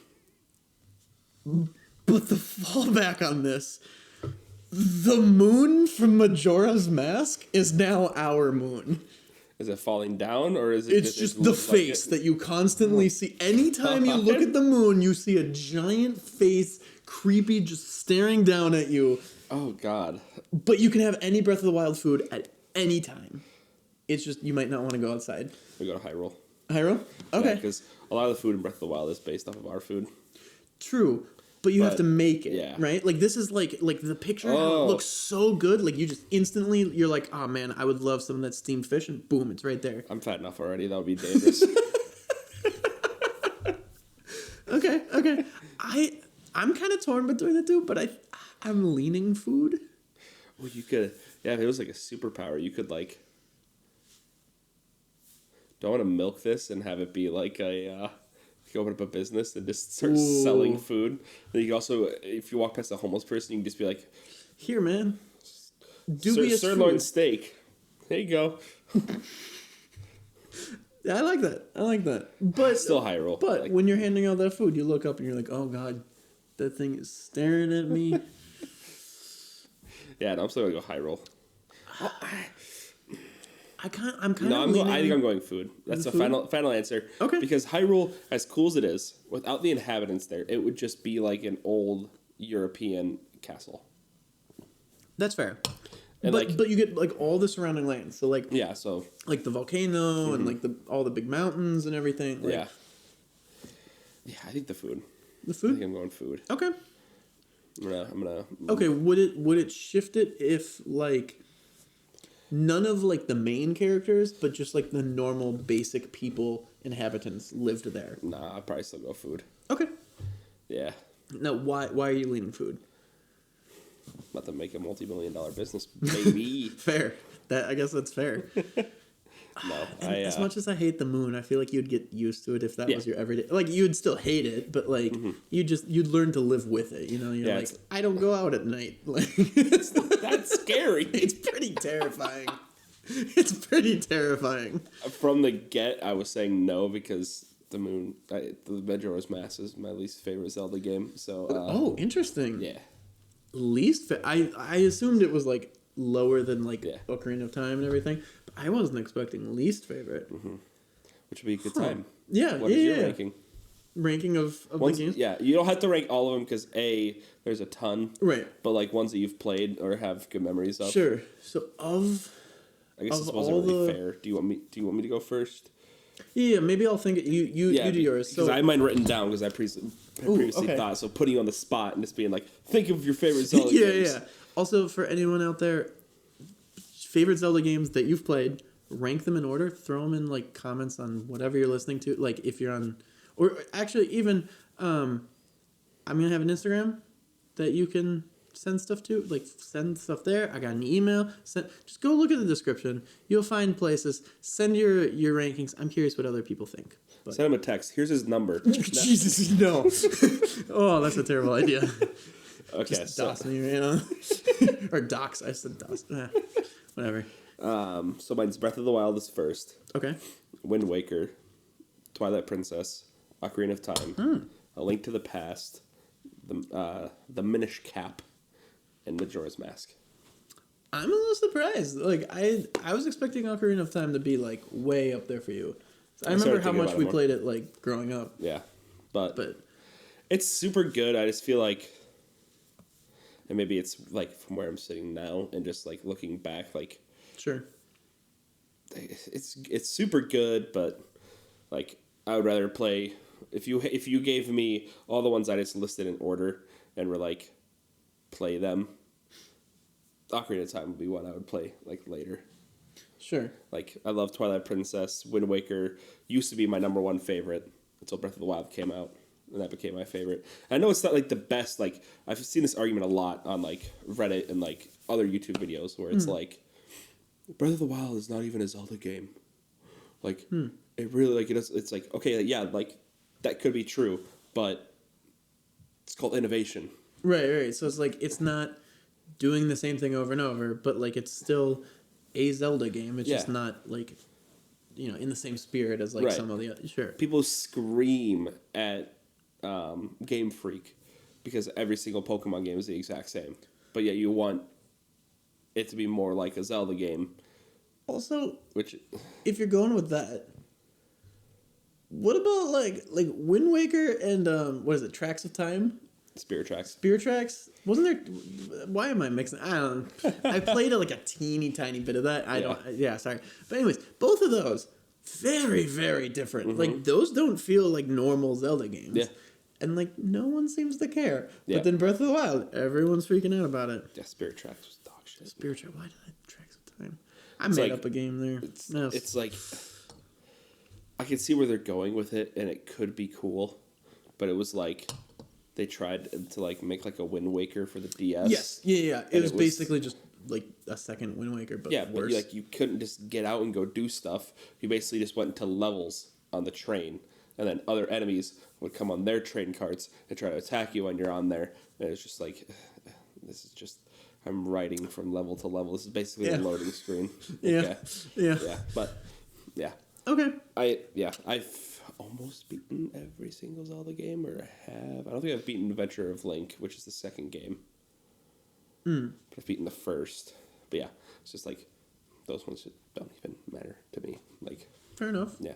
But the fallback on this, the moon from Majora's Mask is now our moon. Is it falling down, or is it? It's just the face that you constantly see. Anytime you look at the moon, you see a giant face, creepy, just staring down at you. Oh, God. But you can have any Breath of the Wild food at any time. It's just you might not want to go outside. We go to Hyrule. Hyrule? Okay. Because a lot of the food in Breath of the Wild is based off of our food. True. But you have to make it, yeah. right? This is like the picture how it looks so good. You just instantly, you're like, oh man, I would love some of that steamed fish, and boom, it's right there. I'm fat enough already. That would be dangerous. Okay. I'm kind of torn between the two, but I'm leaning food. Well, you could, if it was a superpower, you could do I want to milk this and have it be a... You open up a business and just start selling food. Then you can also, if you walk past a homeless person, you can just be like, "Here, man, dubious sirloin food. steak. There you go." Yeah, I like that. But Still Hyrule. But when you're handing out that food, you look up and you're like, oh god, that thing is staring at me. Yeah, no, I'm still gonna go Hyrule. I'm kind No, of I think I'm going food. That's the food? final answer. Okay. Because Hyrule, as cool as it is, without the inhabitants there, it would just be like an old European castle. That's fair. And but you get like all the surrounding land. So like so like the volcano and like all the big mountains and everything. Like, yeah, I think the food. The I food? think I'm going food. Okay. I'm gonna. Okay, would it shift it if like none of like the main characters, but just like the normal basic people, inhabitants lived there? Nah, I'd probably still go food. Okay. Yeah. Now, why are you leaning food? Not to make a multi-million-dollar business, maybe. Fair. I guess that's fair. No, As much as I hate the moon, I feel like you'd get used to it if that was your everyday. Like you'd still hate it, but like you'd learn to live with it. You know, you're like, I don't go out at night. Like that's scary. It's pretty terrifying. It's pretty terrifying. From the get, I was saying no because the moon, the Majora's Mask is my least favorite Zelda game. So. Interesting. Yeah. I assumed it was like lower than like Ocarina of Time and everything, but I wasn't expecting least favorite. Which would be a good time. Yeah, What is your ranking? Ranking of the games? Yeah, you don't have to rank all of them because there's a ton. Right. But like ones that you've played or have good memories of. Sure. So I guess this wasn't really fair. Do you want me to go first? Yeah, maybe I'll think you do yours. Because I had mine written down because I previously thought. So putting you on the spot and just being like, think of your favorite Zelda games. Yeah. Also, for anyone out there, favorite Zelda games that you've played, rank them in order. Throw them in like comments on whatever you're listening to. Like if you're on, or actually even, I'm gonna have an Instagram that you can send stuff to. Like send stuff there. I got an email. Just go look at the description. You'll find places. Send your rankings. I'm curious what other people think. But. Send him a text. Here's his number. Jesus, no. Oh, that's a terrible idea. Okay, just DOS me, you know? Or docs. I said DOS. Whatever. So mine's Breath of the Wild is first. Okay. Wind Waker, Twilight Princess, Ocarina of Time, A Link to the Past, the Minish Cap, and Majora's Mask. I'm a little surprised. Like I was expecting Ocarina of Time to be like way up there for you. I remember how much we played it like growing up. Yeah, but it's super good. I just feel like. And maybe it's like from where I'm sitting now and just like looking back, like sure, it's super good, but like I would rather play if you gave me all the ones I just listed in order and were like play them. Ocarina of Time would be one I would play like later. Sure. Like I love Twilight Princess, Wind Waker used to be my number one favorite until Breath of the Wild came out. And that became my favorite. I know it's not like the best. Like I've seen this argument a lot on like Reddit and like other YouTube videos where it's like, Breath of the Wild is not even a Zelda game. Like it really like it is. It's like okay, yeah, like that could be true, but it's called innovation. Right. So it's like it's not doing the same thing over and over, but like it's still a Zelda game. It's just not like in the same spirit as like some of the other. Sure. People scream at Game Freak because every single Pokemon game is the exact same, but yet you want it to be more like a Zelda game. Also, if you're going with that, what about like Wind Waker and what is it, Tracks of Time? Spirit Tracks. Wasn't there? Why am I mixing? I don't know. I played like a teeny tiny bit of that. Yeah, sorry. But anyways, both of those very, very different. Like those don't feel like normal Zelda games. Yeah. And like no one seems to care. Yeah. But then Breath of the Wild, everyone's freaking out about it. Yeah, Spirit Tracks was dog shit. Spirit Tracks. Why did I Tracks of Time? I made up a game there. It's like I can see where they're going with it, and it could be cool, but it was like they tried to like make like a Wind Waker for the DS. Yes, yeah. It was basically just like a second Wind Waker, but worse. But you couldn't just get out and go do stuff. You basically just went into levels on the train, and then other enemies would come on their train carts and try to attack you when you're on there. And it's just like, this is just I'm riding from level to level. This is basically a loading screen. Yeah. But yeah. Okay. I've almost beaten every single Zelda game, or have. I don't think I've beaten Adventure of Link, which is the second game. But I've beaten the first. But yeah, it's just like those ones that don't even matter to me. Like, fair enough. yeah.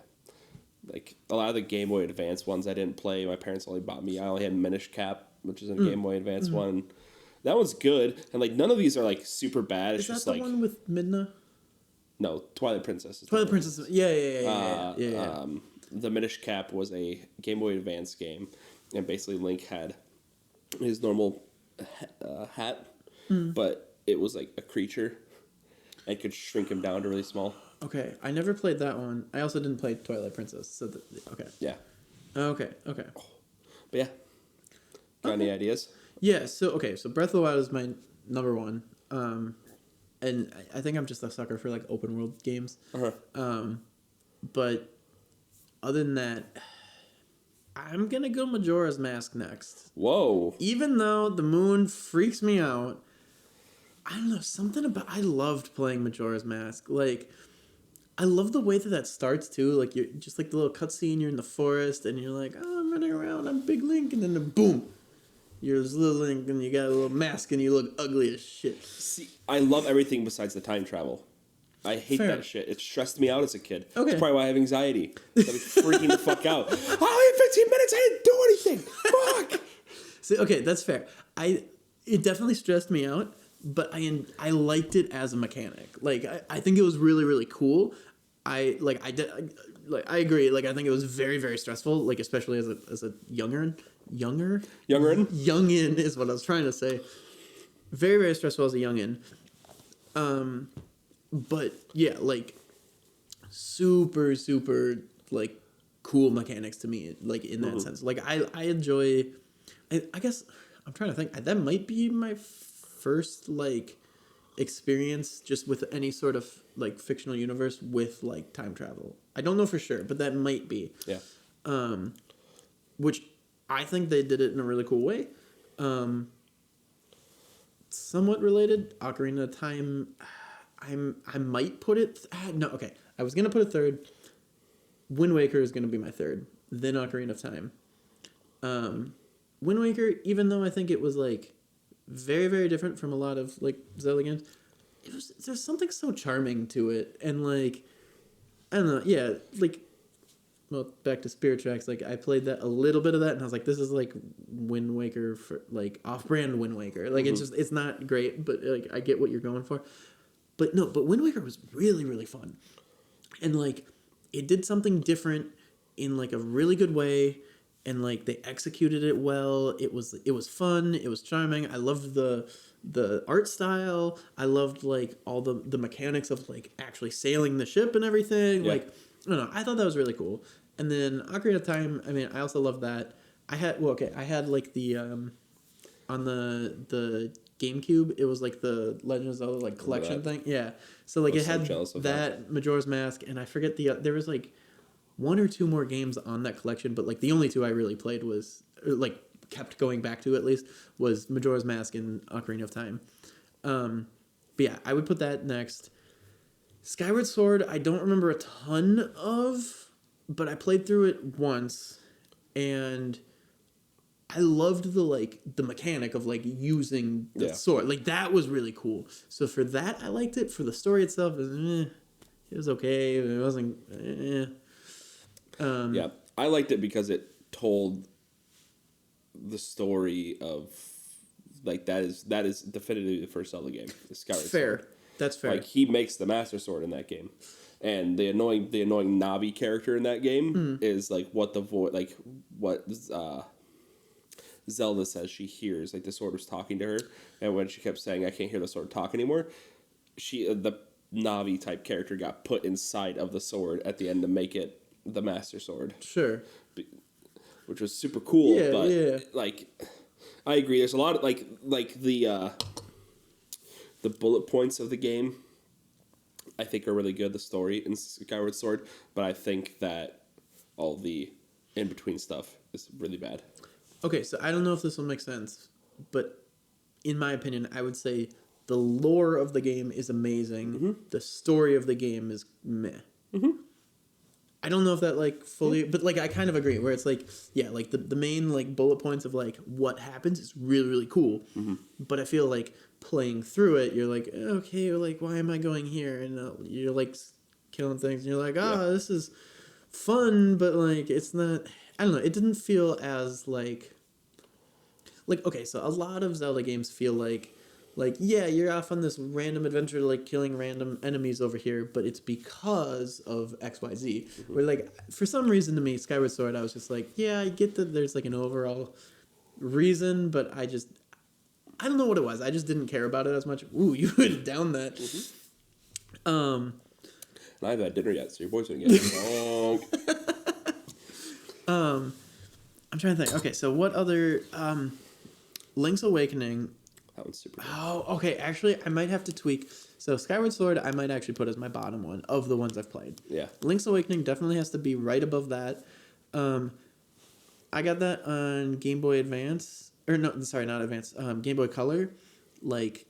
Like a lot of the Game Boy Advance ones I didn't play. My parents only bought me. I only had Minish Cap, which is a Game Boy Advance one. That one's good, and like none of these are like super bad. It's Is that just the like one with Midna? no, Twilight Princess. Is Twilight Princess. Yeah. The Minish Cap was a Game Boy Advance game, and basically Link had his normal hat, but it was like a creature, and could shrink him down to really small. Okay, I never played that one. I also didn't play Twilight Princess. So okay. Yeah. Okay. But yeah. Got any ideas? Yeah. So Breath of the Wild is my number one. And I think I'm just a sucker for like open world games. But other than that, I'm gonna go Majora's Mask next. Whoa. Even though the moon freaks me out, I don't know, something about I loved playing Majora's Mask. Like, I love the way that starts too. Like, you're just like the little cutscene. You're in the forest and you're like, oh, I'm running around. I'm Big Link, and then boom, you're this little Link, and you got a little mask, and you look ugly as shit. See, I love everything besides the time travel. I hate that shit. It stressed me out as a kid. Okay. That's probably why I have anxiety. I'd be freaking the fuck out. Oh, in 15 minutes, I didn't do anything. Fuck. See, okay, that's fair. It definitely stressed me out, but I liked it as a mechanic. Like, I think it was really, really cool. I agree. Like, I think it was very, very stressful. Like, especially as a youngin is what I was trying to say. Very, very stressful as a youngin. But yeah, like super, super like cool mechanics to me. Like in that sense, like I enjoy. I guess I'm trying to think. That might be my first like experience just with any sort of like fictional universe with like time travel. I don't know for sure, but that might be. Yeah. Which I think they did it in a really cool way. Somewhat related, Ocarina of Time. I might put it. No, okay. I was gonna put a third. Wind Waker is gonna be my third. Then Ocarina of Time. Wind Waker, even though I think it was like very, very different from a lot of like Zelda games, there's something so charming to it, and like I don't know, yeah, like well, back to Spirit Tracks, like I played that a little bit of that, and I was like, this is like Wind Waker for like off-brand Wind Waker. Like it's not great, but like I get what you're going for. But Wind Waker was really, really fun. And, like, it did something different in, like, a really good way. And, like, they executed it well. It was fun. It was charming. I loved the art style. I loved, like, all the mechanics of, like, actually sailing the ship and everything. Yeah. Like, I don't know. I thought that was really cool. And then Ocarina of Time, I mean, I also loved that. I had, like, the, on the GameCube, it was like the Legend of Zelda like collection thing. Yeah. So like it had that Majora's Mask, and I forget there was like one or two more games on that collection, but like the only two I really played was like kept going back to at least was Majora's Mask and Ocarina of Time. But yeah, I would put that next. Skyward Sword, I don't remember a ton of, but I played through it once, and I loved the mechanic of like using the sword. Like that was really cool. So for that, I liked it. For the story itself, it was okay. It wasn't. Yeah, I liked it because it told the story of like that is definitively the first Zelda game. The Skyward Sword. That's fair. Like he makes the Master Sword in that game. And the annoying Navi character in that game is like what Zelda says she hears, like the sword was talking to her, and when she kept saying, "I can't hear the sword talk anymore," the Navi type character got put inside of the sword at the end to make it the Master Sword. Sure. Which was super cool, like I agree. There's a lot of like the bullet points of the game I think are really good. The story in Skyward Sword, but I think that all the in between stuff is really bad. Okay, so I don't know if this will make sense, but in my opinion, I would say the lore of the game is amazing. The story of the game is meh. I don't know if that like fully, but like I kind of agree where it's like, yeah, like the main like bullet points of like what happens is really, really cool. Mm-hmm. But I feel like playing through it, you're like, okay, like why am I going here? And you're like killing things and you're like, this is fun, but like it's not, I don't know, it didn't feel as like, okay, so a lot of Zelda games feel like yeah, you're off on this random adventure like killing random enemies over here, but it's because of XYZ. Mm-hmm. Where like for some reason to me, Skyward Sword, I was just like, yeah, I get that there's like an overall reason, but I don't know what it was. I just didn't care about it as much. Ooh, you went down that. Mm-hmm. I haven't had dinner yet, so your boy's gonna get long. I'm trying to think. Okay, so what other Link's Awakening? That one's super good. Oh, okay. Actually, I might have to tweak. So Skyward Sword, I might actually put as my bottom one of the ones I've played. Yeah. Link's Awakening definitely has to be right above that. I got that on Game Boy Advance, or no, sorry, not Advance. Game Boy Color, like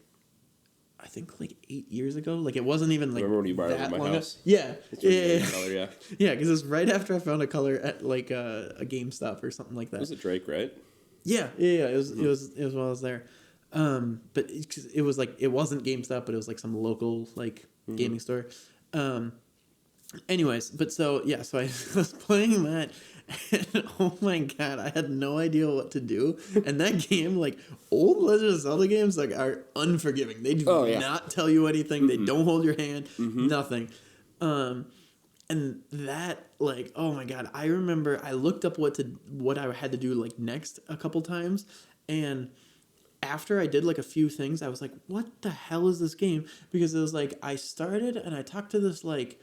I think like 8 years ago. Like it wasn't even like remember when you borrowed it that from my long house? Yeah, yeah, Color, yeah. Yeah, because it was right after I found a color at like a GameStop or something like that. Was it Drake, right? Yeah. It was while I was there. But it was like it wasn't GameStop, but it was like some local like gaming store. Anyways, but so yeah, so I was playing that, and oh my god, I had no idea what to do. And that game, like old Legend of Zelda games, like are unforgiving. They do not tell you anything. Mm-hmm. They don't hold your hand. Mm-hmm. Nothing. And that, like, oh my god, I remember I looked up what I had to do like next a couple times, and after I did like a few things, I was like, what the hell is this game? Because it was like I started and I talked to this like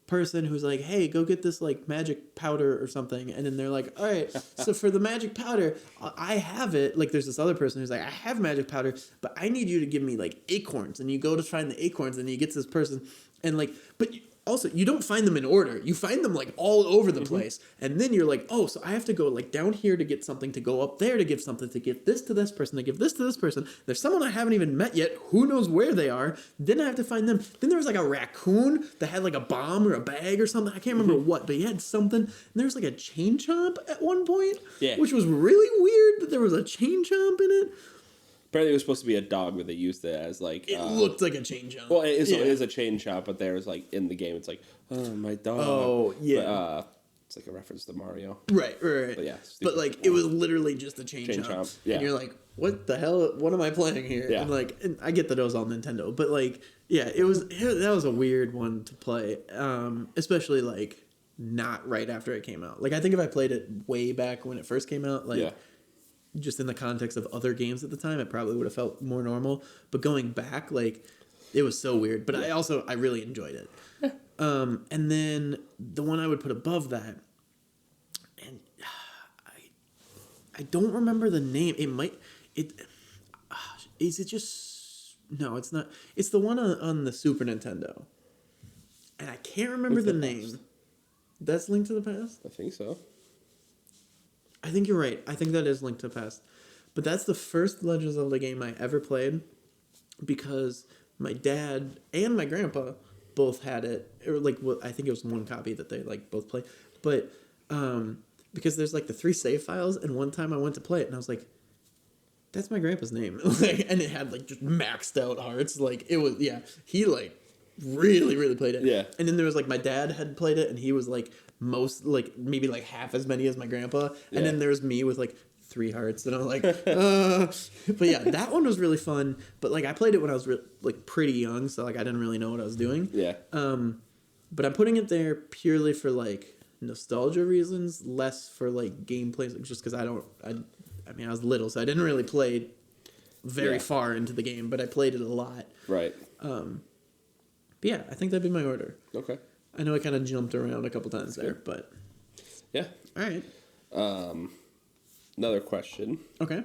person who's like, hey, go get this like magic powder or something, and then they're like, all right, so for the magic powder, I have it. Like there's this other person who's like, I have magic powder, but I need you to give me like acorns, and you go to find the acorns, and you get to this person, and like, but also, you don't find them in order. You find them, like, all over the place. And then you're like, oh, so I have to go, like, down here to get something, to go up there to give something, to give this to this person, to give this to this person. There's someone I haven't even met yet. Who knows where they are? Then I have to find them. Then there was, like, a raccoon that had, like, a bomb or a bag or something. I can't remember what, but he had something. And there was, like, a chain chomp at one point. Yeah. Which was really weird that there was a chain chomp in it. Apparently, it was supposed to be a dog, but they used it as like. It looked like a chain chomp. Well, it is a chain chomp, but there's like in the game, it's like, oh, my dog. Oh, yeah. But, it's like a reference to Mario. Right. But yeah. But like, it was literally just a chain chomp. Yeah. And you're like, what the hell? What am I playing here? Yeah. And I get that it was all Nintendo, but like, yeah, that was a weird one to play, especially like not right after it came out. Like, I think if I played it way back when it first came out, like. Yeah. Just in the context of other games at the time, it probably would have felt more normal. But going back, like, it was so weird. But I really enjoyed it. And then the one I would put above that, and I don't remember the name. Is it just, no, it's not. It's the one on the Super Nintendo. And I can't remember the name. That's Link to the Past? I think so. I think you're right. I think that is Link to the Past. But that's the first Legend of Zelda game I ever played because my dad and my grandpa both had it. Or like, I think it was one copy that they like both played. But because there's like the 3 save files, and one time I went to play it and I was like, that's my grandpa's name. And it had like just maxed out hearts. Like it was, yeah, he like really, really played it. Yeah. And then there was like my dad had played it and he was like maybe like half as many as my grandpa. Yeah. And then there was me with like 3 hearts, and I'm like, but yeah, that one was really fun. But like I played it when I was like pretty young, so like I didn't really know what I was doing. Yeah. But I'm putting it there purely for like nostalgia reasons, less for like gameplay, just because I mean I was little, so I didn't really play very far into the game, but I played it a lot. Right. But yeah, I think that'd be my order. Okay. I know I kind of jumped around a couple times there, but yeah. All right. Another question. Okay.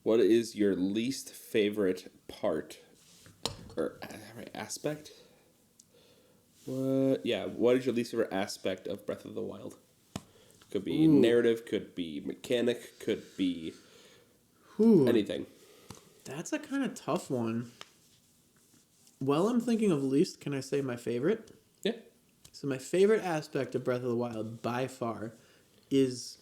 What is your least favorite part or aspect? What is your least favorite aspect of Breath of the Wild? Could be narrative, could be mechanic, could be anything. That's a kind of tough one. While I'm thinking of least, can I say my favorite? Yeah. So my favorite aspect of Breath of the Wild by far is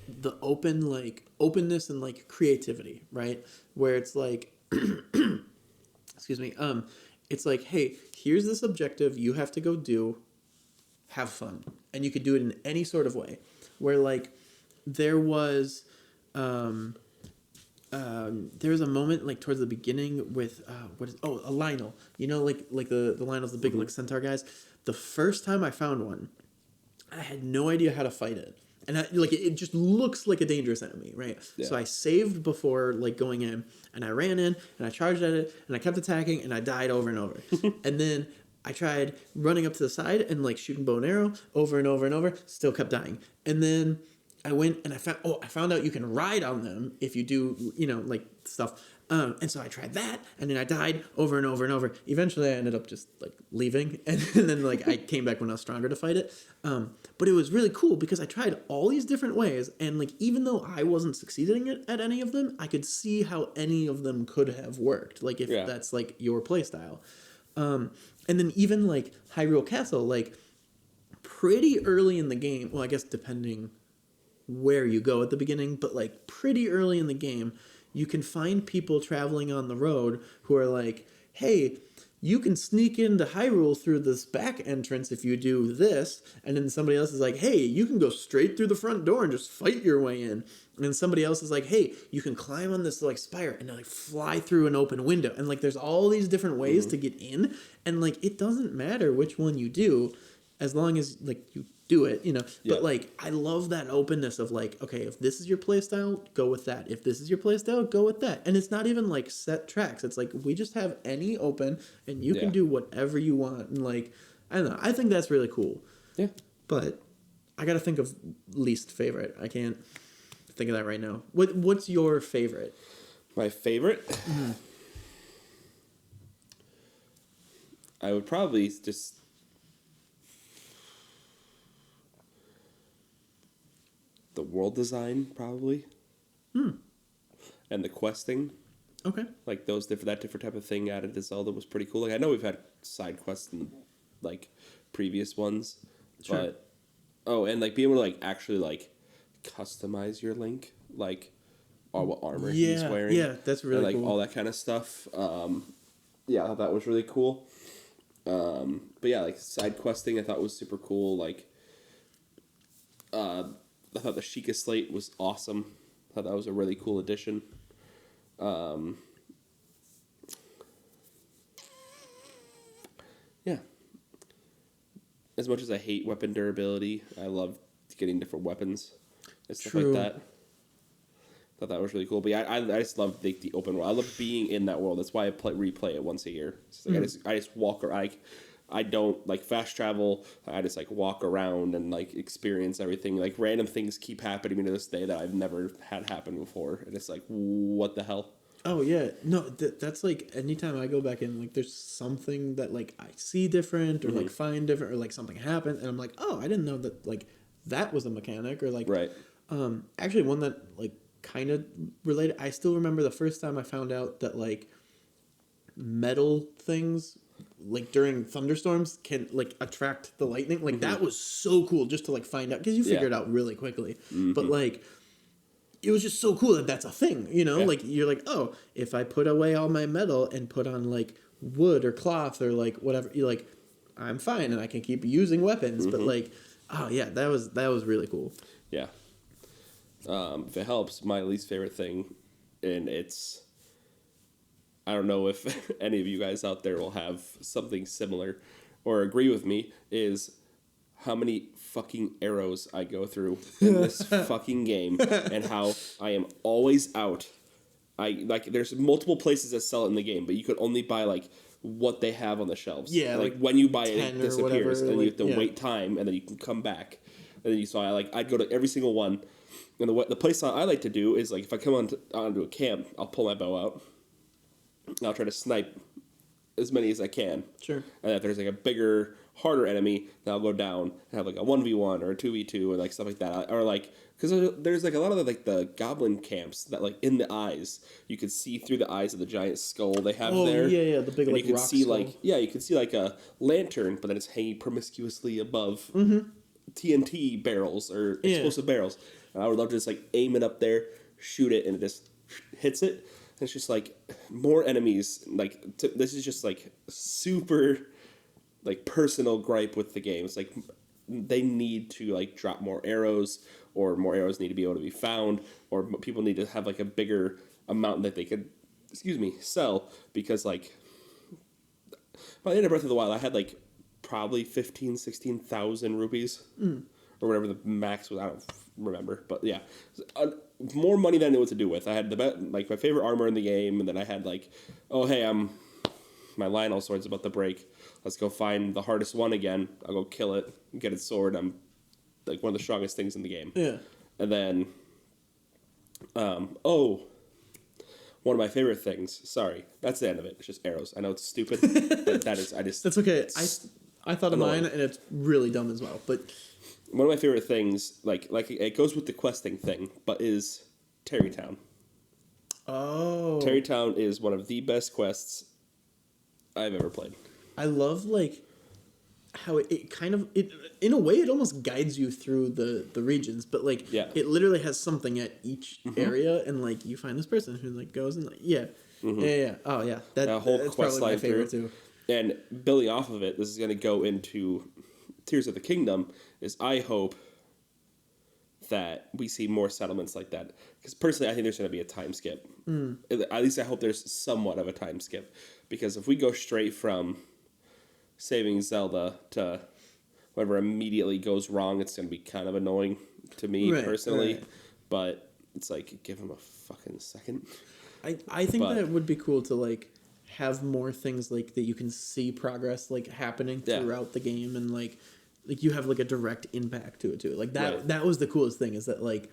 the openness and like creativity, right? Where it's like excuse me, it's like, hey, here's this objective you have to go do, have fun. And you could do it in any sort of way. Where like there was there was a moment like towards the beginning with a Lionel. You know, like the Lionel's the big like centaur guys. The first time I found one, I had no idea how to fight it. And it just looks like a dangerous enemy, right? Yeah. So I saved before like going in, and I ran in and I charged at it and I kept attacking and I died over and over. And then I tried running up to the side and like shooting bow and arrow over and over and over, still kept dying. And then I went and I found out you can ride on them if you do, like stuff. And so I tried that, and then I died over and over and over. Eventually, I ended up just like leaving, and then like I came back when I was stronger to fight it. But it was really cool because I tried all these different ways, and like even though I wasn't succeeding at any of them, I could see how any of them could have worked. Like if that's like your playstyle. And then even like Hyrule Castle, like pretty early in the game. Well, I guess depending where you go at the beginning, but like pretty early in the game, you can find people traveling on the road who are like, hey, you can sneak into Hyrule through this back entrance if you do this. And then somebody else is like, hey, you can go straight through the front door and just fight your way in. And then somebody else is like, hey, you can climb on this like spire and like fly through an open window. And like there's all these different ways to get in. And like it doesn't matter which one you do as long as like you do it, But like I love that openness of like, okay, if this is your playstyle, go with that. If this is your playstyle, go with that. And it's not even like set tracks. It's like we just have any open and you can do whatever you want. And like I don't know, I think that's really cool. Yeah. But I gotta think of least favorite. I can't think of that right now. What's your favorite? My favorite? Mm-hmm. I would probably just the world design, probably. And the questing. Okay. Like that different type of thing added to Zelda was pretty cool. Like I know we've had side quests in like previous ones. Sure. But and like being able to like actually like customize your Link, like what armor he's wearing. Yeah, that's really and, like cool. all that kind of stuff. Yeah, I thought that was really cool. But yeah, like side questing I thought was super cool. Like I thought the Sheikah Slate was awesome. I thought that was a really cool addition. Yeah. As much as I hate weapon durability, I love getting different weapons and stuff like that. I thought that was really cool. But yeah, I just love the open world. I love being in that world. That's why I replay it once a year. It's like I just walk around. I don't like fast travel. I just like walk around and like experience everything. Like random things keep happening to me to this day that I've never had happen before. And it's like, what the hell? Oh yeah, no, that's like anytime I go back in, like there's something that like I see different or like find different or like something happened and I'm like, oh, I didn't know that like that was a mechanic or like right. Actually one that like kind of related. I still remember the first time I found out that like metal things like during thunderstorms can like attract the lightning. Like that was so cool just to like find out because you figure it out really quickly. But like it was just so cool that that's a thing, like you're like, oh, if I put away all my metal and put on like wood or cloth or like whatever, you're like, I'm fine and I can keep using weapons. But like, oh yeah, that was really cool. Yeah. If it helps, my least favorite thing, and it's, I don't know if any of you guys out there will have something similar or agree with me, is how many fucking arrows I go through in this fucking game and how I am always out. There's multiple places that sell it in the game, but you could only buy like what they have on the shelves. Yeah, like when you buy it, it disappears, whatever, and you have to wait time, and then you can come back. And then I'd go to every single one, and the place I like to do is like if I come onto a camp, I'll pull my bow out, and I'll try to snipe as many as I can. Sure. And if there's like a bigger, harder enemy, then I'll go down and have like a 1v1 or a 2v2 and like stuff like that. Or like Because there's like a lot of the goblin camps that like in the eyes you could see through the eyes of the giant skull they have there. Yeah, the big and like you could rock see skull. you could see like a lantern, but then it's hanging promiscuously above TNT barrels or explosive barrels. And I would love to just like aim it up there, shoot it, and it just hits it. And it's just like more enemies. Like this is just like super like personal gripe with the game. It's like they need to like drop more arrows, or more arrows need to be able to be found, or people need to have like a bigger amount that they could sell, because like by the end of Breath of the Wild I had like probably 16,000 rupees or whatever the max was. I don't remember, but yeah, more money than I knew what to do with. I had like my favorite armor in the game, and then I had like, oh hey, my Lionel sword's about to break. Let's go find the hardest one again. I'll go kill it, get its sword. I'm like one of the strongest things in the game. Yeah. And then, one of my favorite things. Sorry, that's the end of it. It's just arrows. I know it's stupid. But that is. That's okay. I thought of mine, and it's really dumb as well. But one of my favorite things, like it goes with the questing thing, but is Terrytown. Oh. Terrytown is one of the best quests I've ever played. I love like how it kind of in a way it almost guides you through the regions, but like it literally has something at each area, and like you find this person who like goes and like yeah. Oh yeah, that's probably my favorite too. And building off of it, this is going to go into Tears of the Kingdom. Is I hope that we see more settlements like that, because personally I think there's going to be a time skip. At least I hope there's somewhat of a time skip, because if we go straight from saving Zelda to whatever immediately goes wrong, it's going to be kind of annoying to me personally. Right. But it's like, give him a fucking second. I think that it would be cool to like have more things like that you can see progress like happening throughout the game, and like you have like a direct impact to it too. Like that was the coolest thing, is that like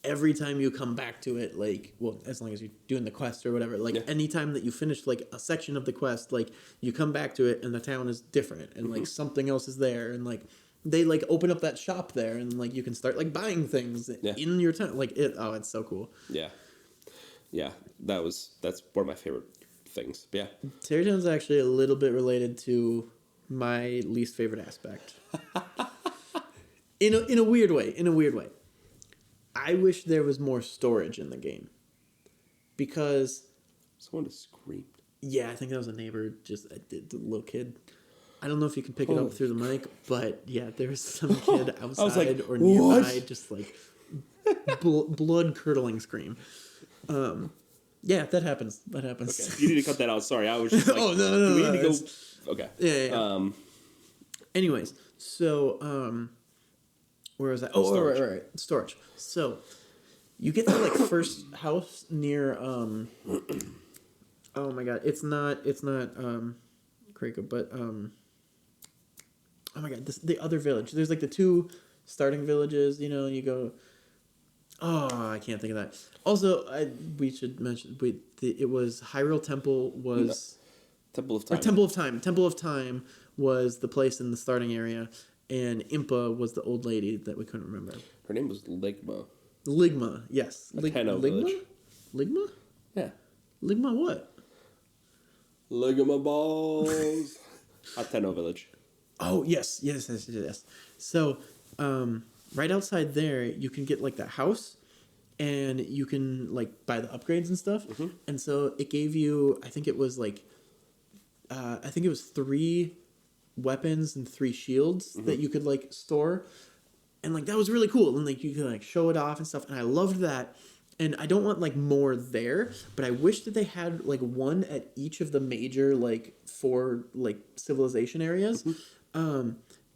every time you come back to it, like, well, as long as you're doing the quest or whatever, like anytime that you finish like a section of the quest, like you come back to it and the town is different, and like something else is there, and like they like open up that shop there, and like you can start like buying things in your town. Like it's so cool. Yeah, that's one of my favorite things. Yeah, Terrytown's actually a little bit related to my least favorite aspect. in a weird way. I wish there was more storage in the game, because someone just screamed. Yeah, I think that was a neighbor, just a little kid. I don't know if you can pick it up through the mic, but yeah, there was some kid outside or nearby, just like blood curdling scream. Yeah, that happens. Okay, you need to cut that out. Sorry, I was just like, no. Do we need to go? Okay. Yeah. Anyways, so where was that? Storage. Right. Storage. So you get the like first house near oh my god, it's not Krakow, but oh my god, the other village. There's like the two starting villages, you know, and you go. Oh, I can't think of that. Also, we should mention it was Hyrule Temple was Temple of Time. Temple of Time was the place in the starting area, and Impa was the old lady that we couldn't remember. Her name was Ligma. Ligma, yes. Ligma? Ligma? Yeah. Ligma what? Ligma balls. Ateno Village. Oh, yes. So, right outside there, you can get like that house, and you can like buy the upgrades and stuff. Mm-hmm. And so it gave you, I think it was 3 weapons and 3 shields that you could like store, and like that was really cool, and like you could like show it off and stuff, and I loved that. And I don't want like more there, but I wish that they had like one at each of the major like 4 like civilization areas.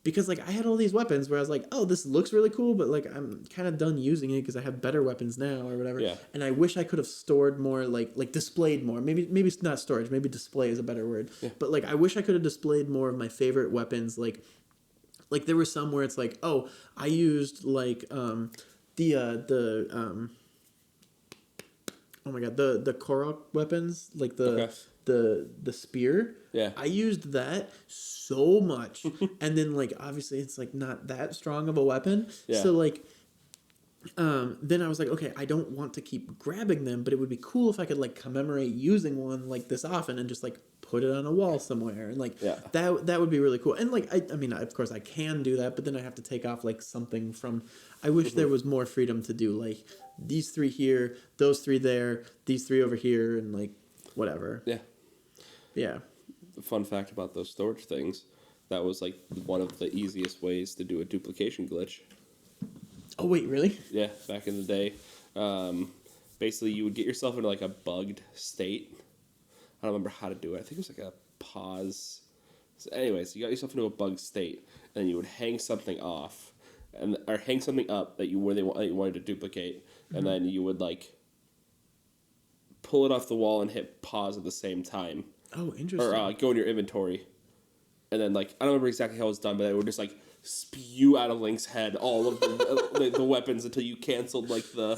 Because like I had all these weapons where I was like, oh, this looks really cool, but like I'm kind of done using it because I have better weapons now or whatever. Yeah. And I wish I could have stored more, like displayed more. Maybe it's not storage. Maybe display is a better word. Yeah. But like I wish I could have displayed more of my favorite weapons. Like there were some where it's like, oh, I used like oh my god, the Korok weapons, like the spear. Yeah. I used that so much. And then like obviously it's like not that strong of a weapon. Yeah. So like then I was like, okay, I don't want to keep grabbing them, but it would be cool if I could like commemorate using one like this often and just like put it on a wall somewhere, and like that would be really cool. And like I mean, of course I can do that, but then I have to take off like something from. I wish there was more freedom to do like these 3 here, those 3 there, these 3 over here, and like whatever. Yeah. The fun fact about those storage things, that was like one of the easiest ways to do a duplication glitch. Oh wait, really? Yeah, back in the day. Basically, you would get yourself into like a bugged state. I don't remember how to do it. I think it was like a pause. So anyways, you got yourself into a bugged state, and you would hang something off, or hang something up that you wanted to duplicate, and then you would like pull it off the wall and hit pause at the same time. Oh, interesting. Or go in your inventory, and then like I don't remember exactly how it was done, but it would just like spew out of Link's head all of the weapons until you canceled like the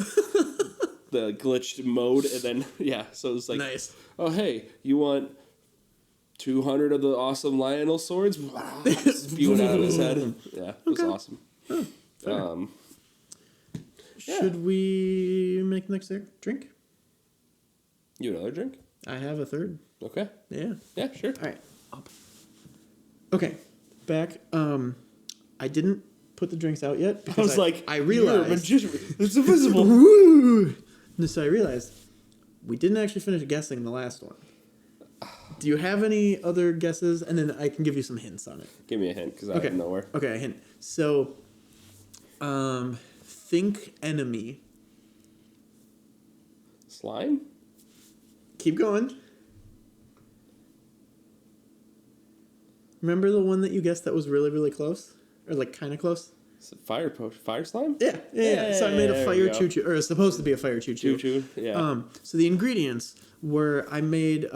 glitched mode, and then so it was like, nice. Oh hey, you want 200 of the awesome Lionel swords? Spewing out of his head. Yeah, it was awesome. Oh, should we make the next drink? You another drink? I have a third. Okay. Yeah. Yeah, sure. All right. Okay. Back. I didn't put the drinks out yet because I realized you're a magician. It's invisible. Woo! So I realized we didn't actually finish guessing the last one. Do you have any other guesses? And then I can give you some hints on it. Give me a hint, because I have nowhere. Okay, a hint. So, think enemy. Slime? Keep going. Remember the one that you guessed that was really, really close? Or like kind of close? Fire slime? Yeah. So I made a fire choo-choo, or it's supposed to be a fire choo-choo. Choo-choo, yeah. So the ingredients were, I made,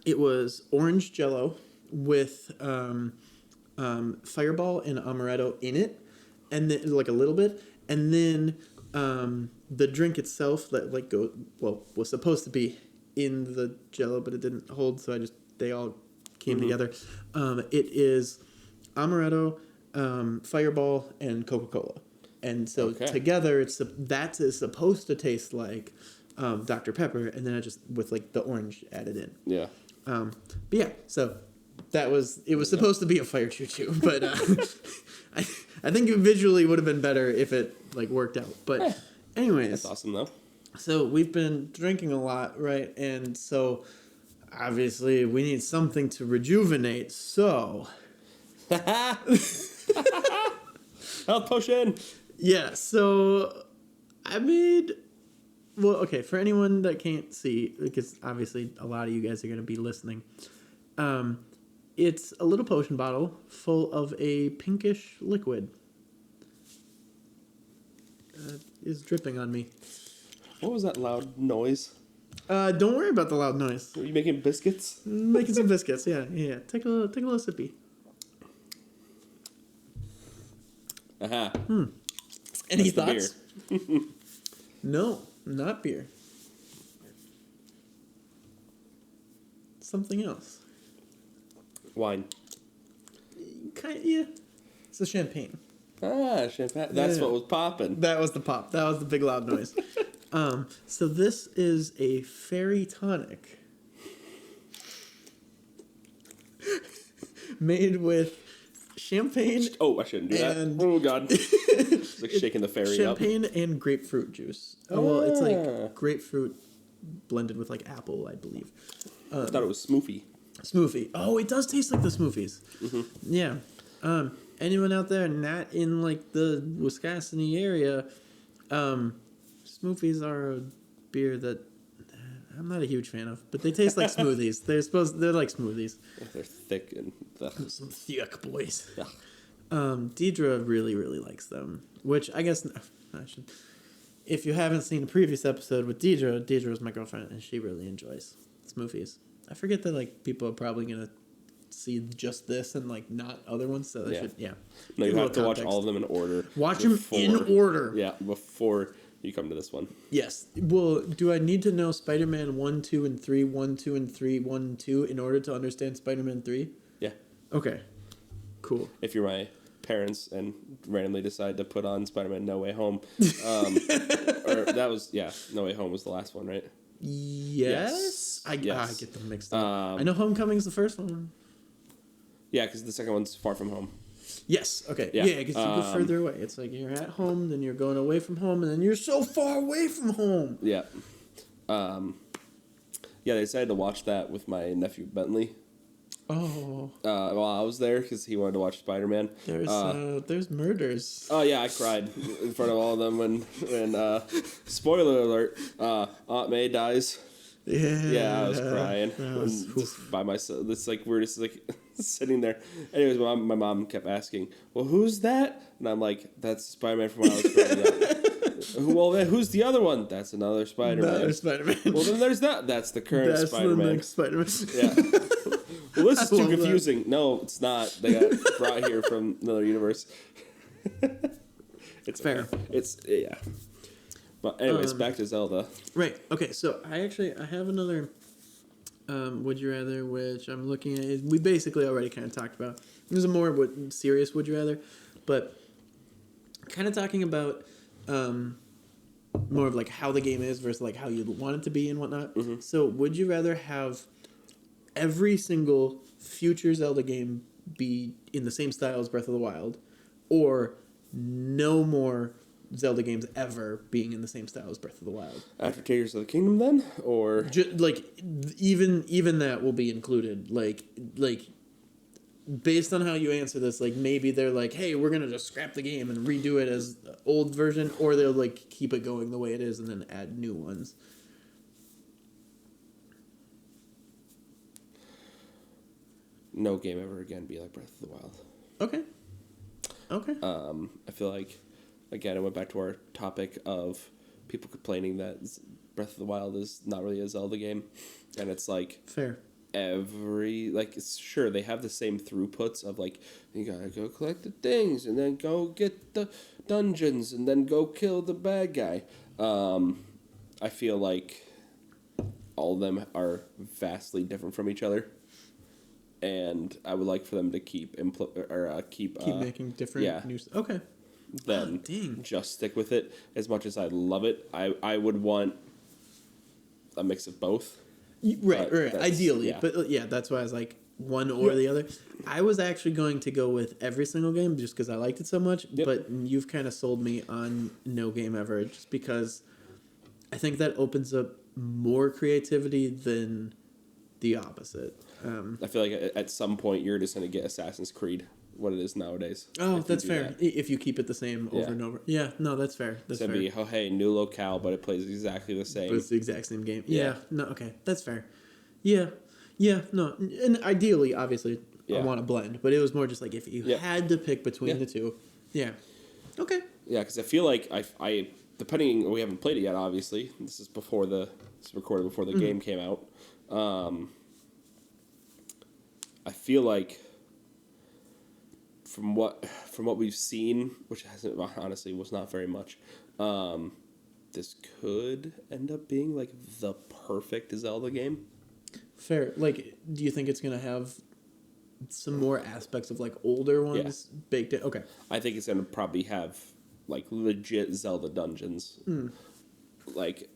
it was orange Jell-O with Fireball and Amaretto in it, and then like a little bit, and then the drink itself that was supposed to be in the Jell-O, but it didn't hold, so they all came together. It is Amaretto, Fireball, and Coca-Cola, and so together that is supposed to taste like Dr. Pepper, and then I just with like the orange added in. Yeah. But yeah, so it was supposed to be a fire choo-choo, but I think it visually would have been better if it like worked out. But anyways, that's awesome though. So we've been drinking a lot, right? And so obviously we need something to rejuvenate. So health potion. Yeah. So I made. Well, okay, for anyone that can't see, because obviously a lot of you guys are going to be listening, it's a little potion bottle full of a pinkish liquid. Is dripping on me. What was that loud noise? Don't worry about the loud noise. Were you making biscuits? Making some biscuits, yeah. Take a little sippy. Aha. Any thoughts? No. Not beer. Something else. Wine. Yeah. It's a champagne. Ah, champagne. That's what was popping. That was the pop. That was the big loud noise. So this is a fairy tonic. Made with champagne. Oh, I shouldn't do that. Oh, God. It's like shaking the fairy champagne and grapefruit juice. Oh, well, it's like grapefruit blended with like apple, I believe. I thought it was smoothie. Smoothie. Oh, it does taste like the smoothies. Mm-hmm. Yeah. Anyone out there not in like the Wisconsin area, smoothies are a beer that I'm not a huge fan of, but they taste like smoothies. They're like smoothies. They're thick and some thick boys. Deidre really, really likes them, which I guess I should. If you haven't seen a previous episode with Deidre is my girlfriend, and she really enjoys smoothies. I forget that like people are probably gonna see just this and like not other ones, so they should. No, you have to watch all of them in order. Watch them in order. Yeah, before you come to this one. Yes. Well, do I need to know Spider-Man 1, 2, and 3, 1, 2, and 3, 1, and 2 in order to understand Spider-Man 3? Yeah. Okay. Cool. If you're my parents and randomly decided to put on Spider-Man No Way Home. Or that was, No Way Home was the last one, right? Yes. I get them mixed up. I know Homecoming's the first one. Yeah, because the second one's Far From Home. Yes. Okay. Yeah, because you go further away. It's like you're at home, then you're going away from home, and then you're so far away from home. Yeah. They decided to watch that with my nephew Bentley. Oh. While I was there, because he wanted to watch Spider-Man. There's murders. Oh yeah, I cried in front of all of them when spoiler alert, Aunt May dies. Yeah, I was crying just by myself. It's like we're just like sitting there. Anyways, my mom kept asking, "Well, who's that?" And I'm like, "That's Spider-Man from when I was growing up." Well, then who's the other one? That's another Spider-Man. Another Spider-Man. Well, then there's that. That's the current Spider-Man. The next Spider-Man. Yeah. Well, this is too confusing. That. No, it's not. They got brought here from another universe. It's fair. Yeah. But anyways, back to Zelda. Right. Okay. So I have another would you rather, which I'm looking at. We basically already kind of talked about. This is a more serious would you rather, but kind of talking about more of like how the game is versus like how you want it to be and whatnot. Mm-hmm. So would you rather have every single future Zelda game be in the same style as Breath of the Wild, or no more Zelda games ever being in the same style as Breath of the Wild? After Tears of the Kingdom, then, or even that will be included. Like based on how you answer this, like maybe they're like, hey, we're gonna just scrap the game and redo it as the old version, or they'll like keep it going the way it is and then add new ones. No game ever again be like Breath of the Wild. Okay. I feel like, again, I went back to our topic of people complaining that Breath of the Wild is not really a Zelda game, and it's like fair. Sure, they have the same throughputs of like you gotta go collect the things and then go get the dungeons and then go kill the bad guy. I feel like all of them are vastly different from each other. And I would like for them to keep making different new stuff. Okay. Then just stick with it. As much as I love it, I would want a mix of both. Right. Ideally. Yeah. But that's why I was like one or the other. I was actually going to go with every single game just because I liked it so much. Yep. But you've kind of sold me on no game ever just because I think that opens up more creativity than the opposite. I feel like at some point you're just going to get Assassin's Creed, what it is nowadays. Oh, that's fair. That. If you keep it the same over and over. Yeah, no, that's fair. It's going to be, new locale, but it plays exactly the same. But it's the exact same game. Yeah. No, okay, that's fair. Yeah, no. And ideally, obviously, I want to blend, but it was more just like if you had to pick between the two. Yeah. Okay. Yeah, because I feel like I depending, we haven't played it yet, obviously. This is recorded before the game came out. I feel like from what we've seen, which honestly was not very much, this could end up being like the perfect Zelda game. Fair. Like, do you think it's gonna have some more aspects of like older ones baked in? Okay. I think it's gonna probably have like legit Zelda dungeons, like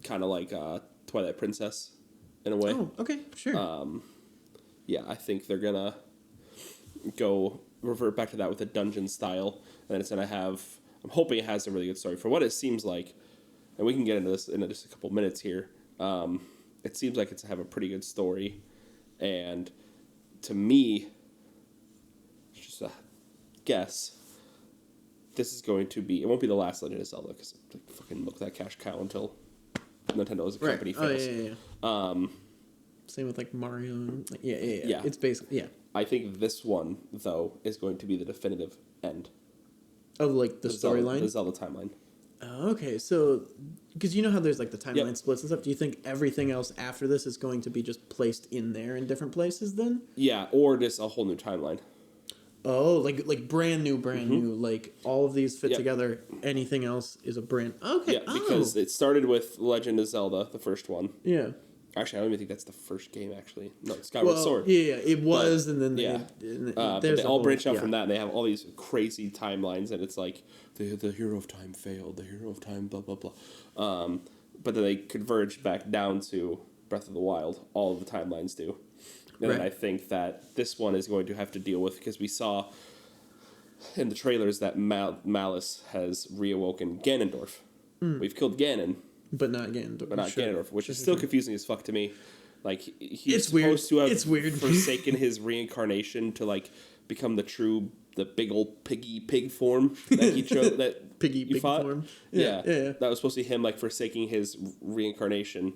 kind of like Twilight Princess in a way. Oh, okay, sure. Yeah, I think they're gonna revert back to that with a dungeon style, and then it's gonna have. I'm hoping it has a really good story. For what it seems like, and we can get into this in just a couple minutes here. It seems like it's have a pretty good story, and to me, just a guess, this is going to be. It won't be the last Legend of Zelda because fucking milk that cash cow until Nintendo as a company fails. Oh, yeah. Same with like Mario. Yeah. It's basically I think this one though is going to be the definitive end of like the storyline, the Zelda timeline. Oh, okay, so because you know how there's like the timeline splits and stuff. Do you think everything else after this is going to be just placed in there in different places then? Yeah, or just a whole new timeline. Oh, like brand new, like all of these fit together. Anything else is a brand. Okay, because it started with Legend of Zelda, the first one. Yeah. Actually, I don't even think that's the first game, actually. No, Skyward Sword. Yeah, it was, and then but they all branch out from that, and they have all these crazy timelines, and it's like, the hero of time failed, the hero of time, blah, blah, blah. But then they converge back down to Breath of the Wild. All of the timelines do. And then I think that this one is going to have to deal with, because we saw in the trailers that Malice has reawoken Ganondorf. We've killed Ganon. But not Ganondorf. Ganondorf, which is still confusing as fuck to me. Like, he's supposed to have forsaken his reincarnation to, like, become the big old pig form that he chose, that pig form. Yeah. That was supposed to be him, like, forsaking his reincarnation,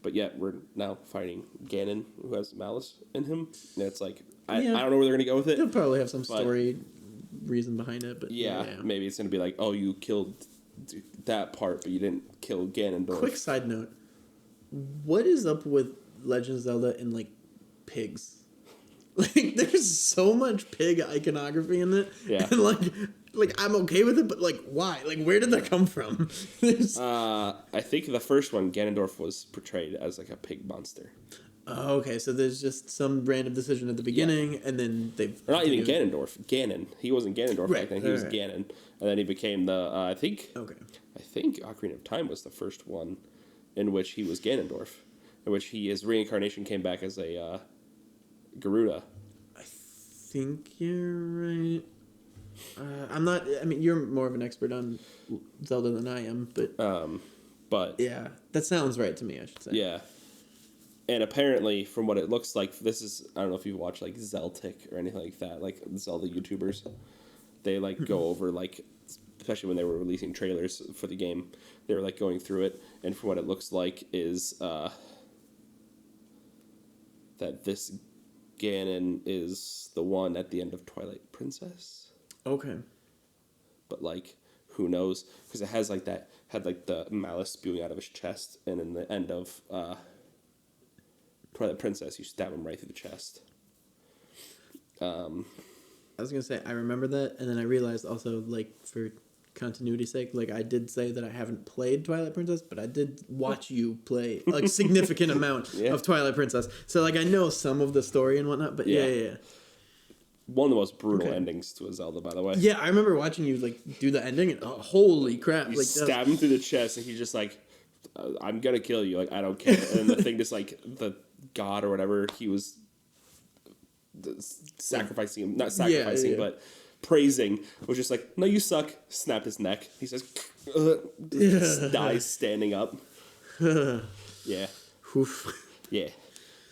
but yet we're now fighting Ganon, who has Malice in him. And it's like, I don't know where they're going to go with it. He'll probably have some story reason behind it, but maybe it's going to be like, oh, you killed that part, but you didn't kill Ganondorf. Quick side note: what is up with Legend of Zelda and like pigs? Like, there's so much pig iconography in it, and like I'm okay with it, but like, why? Like, where did that come from? I think the first one, Ganondorf was portrayed as like a pig monster. Oh, okay, so there's just some random decision at the beginning, and then they've... Or not even Ganondorf. Ganon. He wasn't Ganondorf back then. He was Ganon. And then he became the... I think Ocarina of Time was the first one in which he was Ganondorf. In which his reincarnation came back as a Garuda. I think you're right. I'm not... I mean, you're more of an expert on Zelda than I am, but... Yeah, that sounds right to me, I should say. Yeah. And apparently, from what it looks like, this is... I don't know if you've watched, like, Zeltic or anything like that. Like, Zelda YouTubers. They, like, go over, like... Especially when they were releasing trailers for the game. They were, like, going through it. And from what it looks like is... that this Ganon is the one at the end of Twilight Princess. Okay. But, like, who knows? Because it has, like, that... Had, like, the malice spewing out of his chest. And in the end of... Twilight Princess, you stab him right through the chest. I was going to say, I remember that, and then I realized also, like, for continuity's sake, like, I did say that I haven't played Twilight Princess, but I did watch you play a significant amount of Twilight Princess. So, like, I know some of the story and whatnot, but yeah. One of the most brutal endings to a Zelda, by the way. Yeah, I remember watching you, like, do the ending, and holy crap. You stab him through the chest, and he's just like, I'm going to kill you, like, I don't care. And the thing just, like, the god or whatever he was sacrificing him, not sacrificing, but praising, was just like, no, you suck, snapped his neck. He says, dies standing up. Yeah. Oof. Yeah.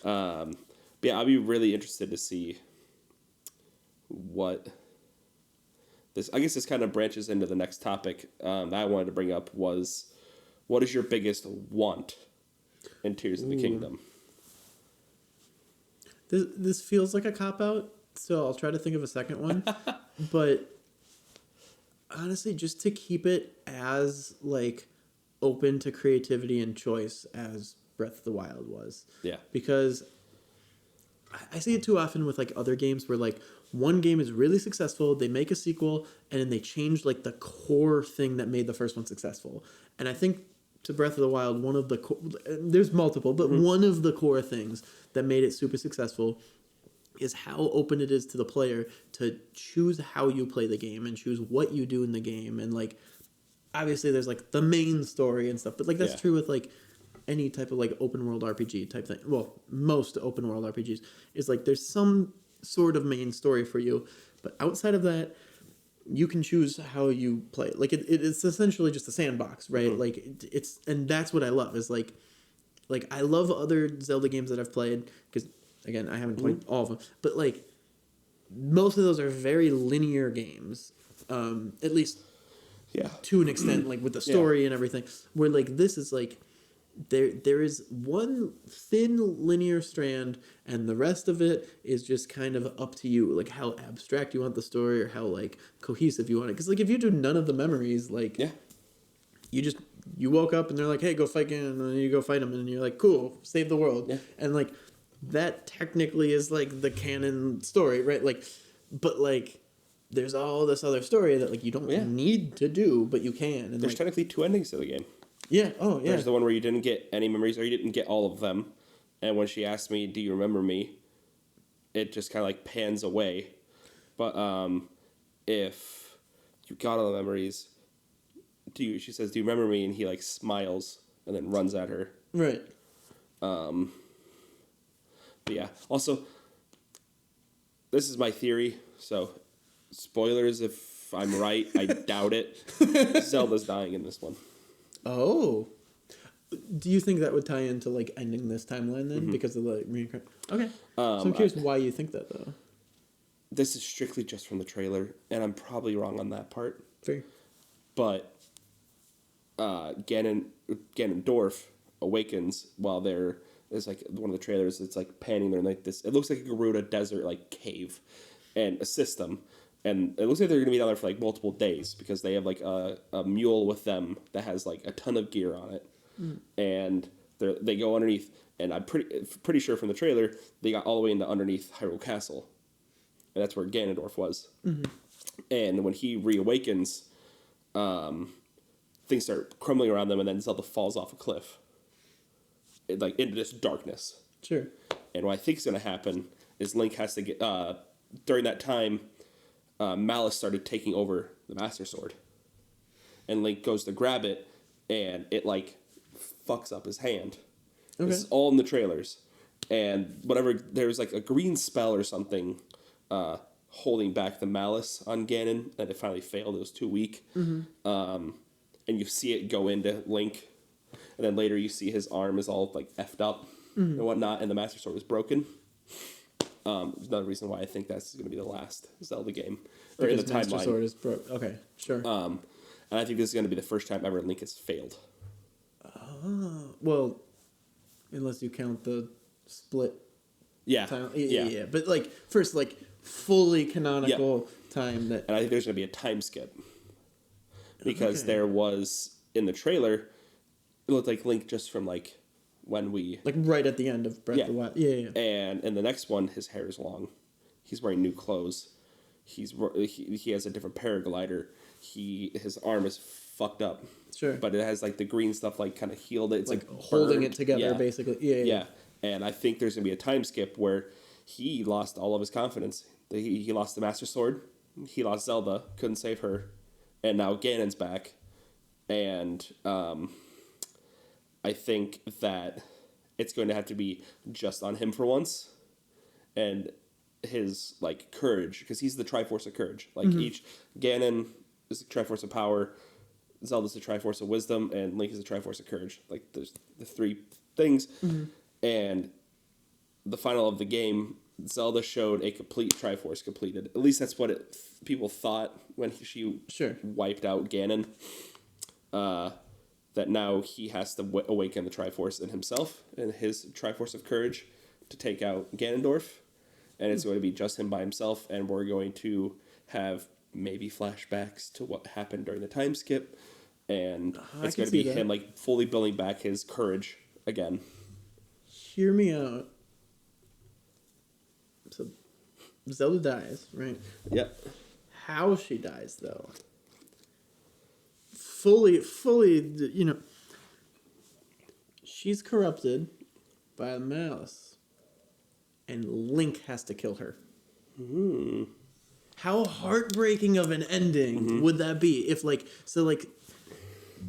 Yeah, I'd be really interested to see what this, I guess this kind of branches into the next topic that I wanted to bring up was, what is your biggest want in Tears of the Kingdom? This feels like a cop-out, so I'll try to think of a second one. But honestly, just to keep it as, like, open to creativity and choice as Breath of the Wild was. Yeah. Because I see it too often with, like, other games where, like, one game is really successful, they make a sequel, and then they change, like, the core thing that made the first one successful. And I think to Breath of the Wild, one of the... there's multiple, but one of the core things that made it super successful is how open it is to the player to choose how you play the game and choose what you do in the game. And, like, obviously there's, like, the main story and stuff, but, like, that's true with, like, any type of, like, open world RPG type thing. Well, most open world RPGs is, like, there's some sort of main story for you, but outside of that, you can choose how you play. Like, it's essentially just a sandbox, right? Mm-hmm. Like, it's, and that's what I love, is, like, I love other Zelda games that I've played, because, again, I haven't played all of them, but, like, most of those are very linear games, at least to an extent, like, with the story and everything, where, like, this is, like, there is one thin linear strand, and the rest of it is just kind of up to you, like, how abstract you want the story, or how, like, cohesive you want it. Because, like, if you do none of the memories, like, you woke up and they're like, hey, go fight Ganon, and then you go fight him, and you're like, cool, save the world. And, like, that technically is, like, the canon story, right? Like, but, like, there's all this other story that, like, you don't need to do, but you can. And there's, like, technically 2 endings to the game. Yeah. Oh, yeah. There's the one where you didn't get any memories, or you didn't get all of them. And when she asked me, "Do you remember me?" it just kind of like pans away. But if you got all the memories, she says, "Do you remember me?" And he like smiles and then runs at her. Right. But yeah. Also, this is my theory, so spoilers if I'm right. I doubt it. Zelda's dying in this one. Oh. Do you think that would tie into like ending this timeline then because of the reincarnation? Okay. So I'm curious why you think that though. This is strictly just from the trailer, and I'm probably wrong on that part. Fair. But Ganondorf awakens while they're... It's like one of the trailers. It's like panning there, like this. It looks like a Gerudo desert like cave, and a system, and it looks like they're gonna be down there for like multiple days because they have like a mule with them that has like a ton of gear on it, and they go underneath. And I'm pretty sure from the trailer they got all the way into underneath Hyrule Castle, and that's where Ganondorf was. And when he reawakens, things start crumbling around them, and then Zelda falls off a cliff. Like into this darkness. Sure. And what I think is going to happen is Link has to get... during that time, Malice started taking over the Master Sword. And Link goes to grab it, and it, like, fucks up his hand. Okay. This is all in the trailers. And there's, like, a green spell or something holding back the Malice on Ganon, and it finally failed. It was too weak. And you see it go into Link... And then later you see his arm is all like effed up and whatnot, and the Master Sword is broken. There's another reason why I think that's going to be the last Zelda game. Or because in the Master timeline. Sword is broke. Okay, sure. And I think this is going to be the first time ever Link has failed. Well, unless you count the split time. Yeah. But like, first, like, fully canonical time that... And I think there's going to be a time skip. Because there was, in the trailer... It looked like Link just from, like, when we... Like, right at the end of Breath of the Wild. Yeah. And in the next one, his hair is long. He's wearing new clothes. He has a different paraglider. His arm is fucked up. Sure. But it has, like, the green stuff, like, kind of healed it. It's, like holding burned. it together, basically. Yeah. And I think there's going to be a time skip where he lost all of his confidence. He lost the Master Sword. He lost Zelda. Couldn't save her. And now Ganon's back. And, I think that it's going to have to be just on him for once, and his like courage, because he's the Triforce of Courage. Like each Ganon is the Triforce of Power, Zelda's the Triforce of Wisdom, and Link is the Triforce of Courage. Like there's the three things, and the final of the game, Zelda showed a complete Triforce completed. At least that's what people thought when she wiped out Ganon. That now he has to awaken the Triforce in himself and his Triforce of Courage to take out Ganondorf. And it's going to be just him by himself, and we're going to have maybe flashbacks to what happened during the time skip. And it's going to be him like fully building back his courage again. Hear me out. So Zelda dies, right? Yep. How she dies, though. Fully, you know, she's corrupted by the Malice, and Link has to kill her. How heartbreaking of an ending would that be? If like, so like,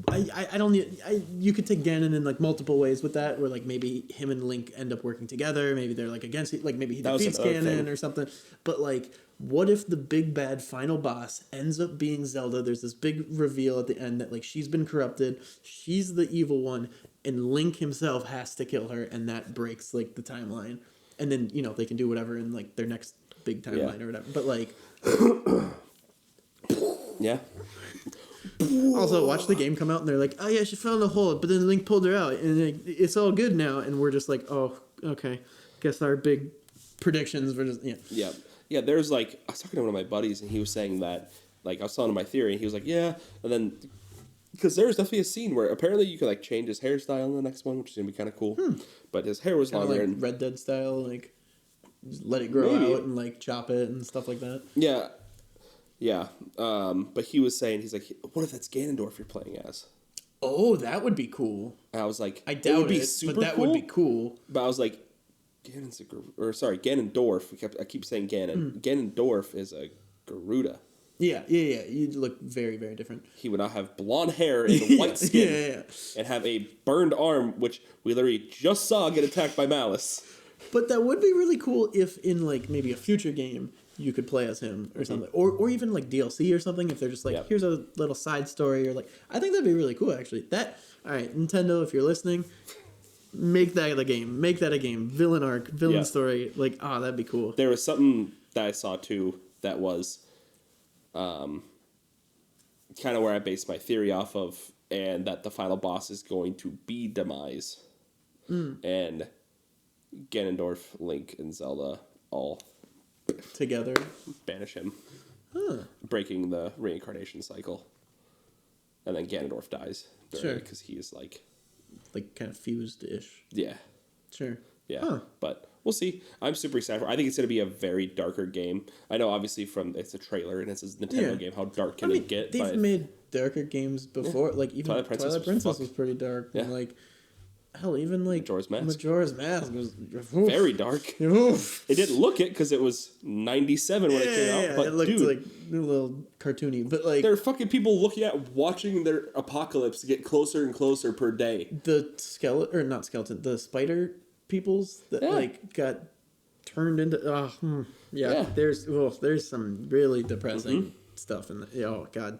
I don't need, you could take Ganon in like multiple ways with that, where like maybe him and Link end up working together, maybe they're like against it, like maybe he defeats Ganon or something, but like, what if the big bad final boss ends up being Zelda? There's this big reveal at the end that like she's been corrupted, she's the evil one, and Link himself has to kill her, and that breaks like the timeline. And then, you know, they can do whatever in like their next big timeline or whatever. But like also, watch the game come out and they're like, oh yeah, she fell in the hole, but then Link pulled her out and like, it's all good now, and we're just like, oh, okay. Guess our big predictions were just Yeah, there's like, I was talking to one of my buddies, and he was saying that, like, I was telling him my theory, and he was like, yeah, and then, because there's definitely a scene where apparently you could, like, change his hairstyle in the next one, which is going to be kind of cool, but his hair was kinda longer. Like and Red Dead style, like, just let it grow out and, like, chop it and stuff like that. Yeah, but he was saying, he's like, what if that's Ganondorf you're playing as? Oh, that would be cool. And I was like, I doubt it would be it, super but that cool, would be cool. But I was like, Ganondorf. I keep saying Ganon. Ganondorf is a Garuda. Yeah. You'd look very, very different. He would not have blonde hair and white skin and have a burned arm, which we literally just saw get attacked by Malice. But that would be really cool if in, like, maybe a future game you could play as him or something. Or even, like, DLC or something, if they're just like, here's a little side story, or, like, I think that'd be really cool, actually. Alright, Nintendo, if you're listening, make that a game. Make that a game. Villain arc, villain story. Like, that'd be cool. There was something that I saw, too, that was kind of where I based my theory off of, and that the final boss is going to be Demise. And Ganondorf, Link, and Zelda all together banish him, breaking the reincarnation cycle. And then Ganondorf dies. Because he is like kind of fused-ish. Yeah. Sure. Yeah. But we'll see. I'm super excited. I think it's going to be a very darker game. I know, obviously, it's a trailer and it's a Nintendo game. How dark can it get? They've made darker games before. Like, even Twilight Princess was pretty dark. Yeah. And, like, hell, even, like, Majora's Mask was very dark. It didn't look it because it was 97 when it came out. But it looked like a little cartoony. But, like, there are fucking people watching their apocalypse get closer and closer per day. The the spider peoples that like got turned into. There's some really depressing stuff in the. Oh God.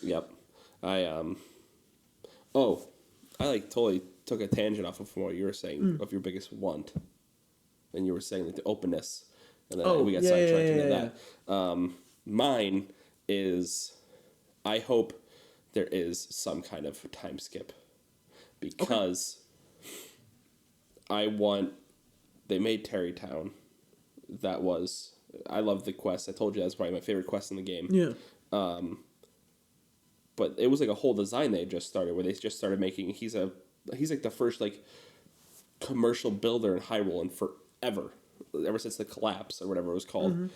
Yep, I like totally took a tangent off of what you were saying of your biggest want, and you were saying like the openness, and then we got sidetracked into that. Mine is, I hope there is some kind of time skip, because they made Terrytown. I love the quest. I told you that's probably my favorite quest in the game. Yeah. But it was like a whole design they had just started, where they just started making. He's like the first like commercial builder in Hyrule in forever, ever since the collapse or whatever it was called.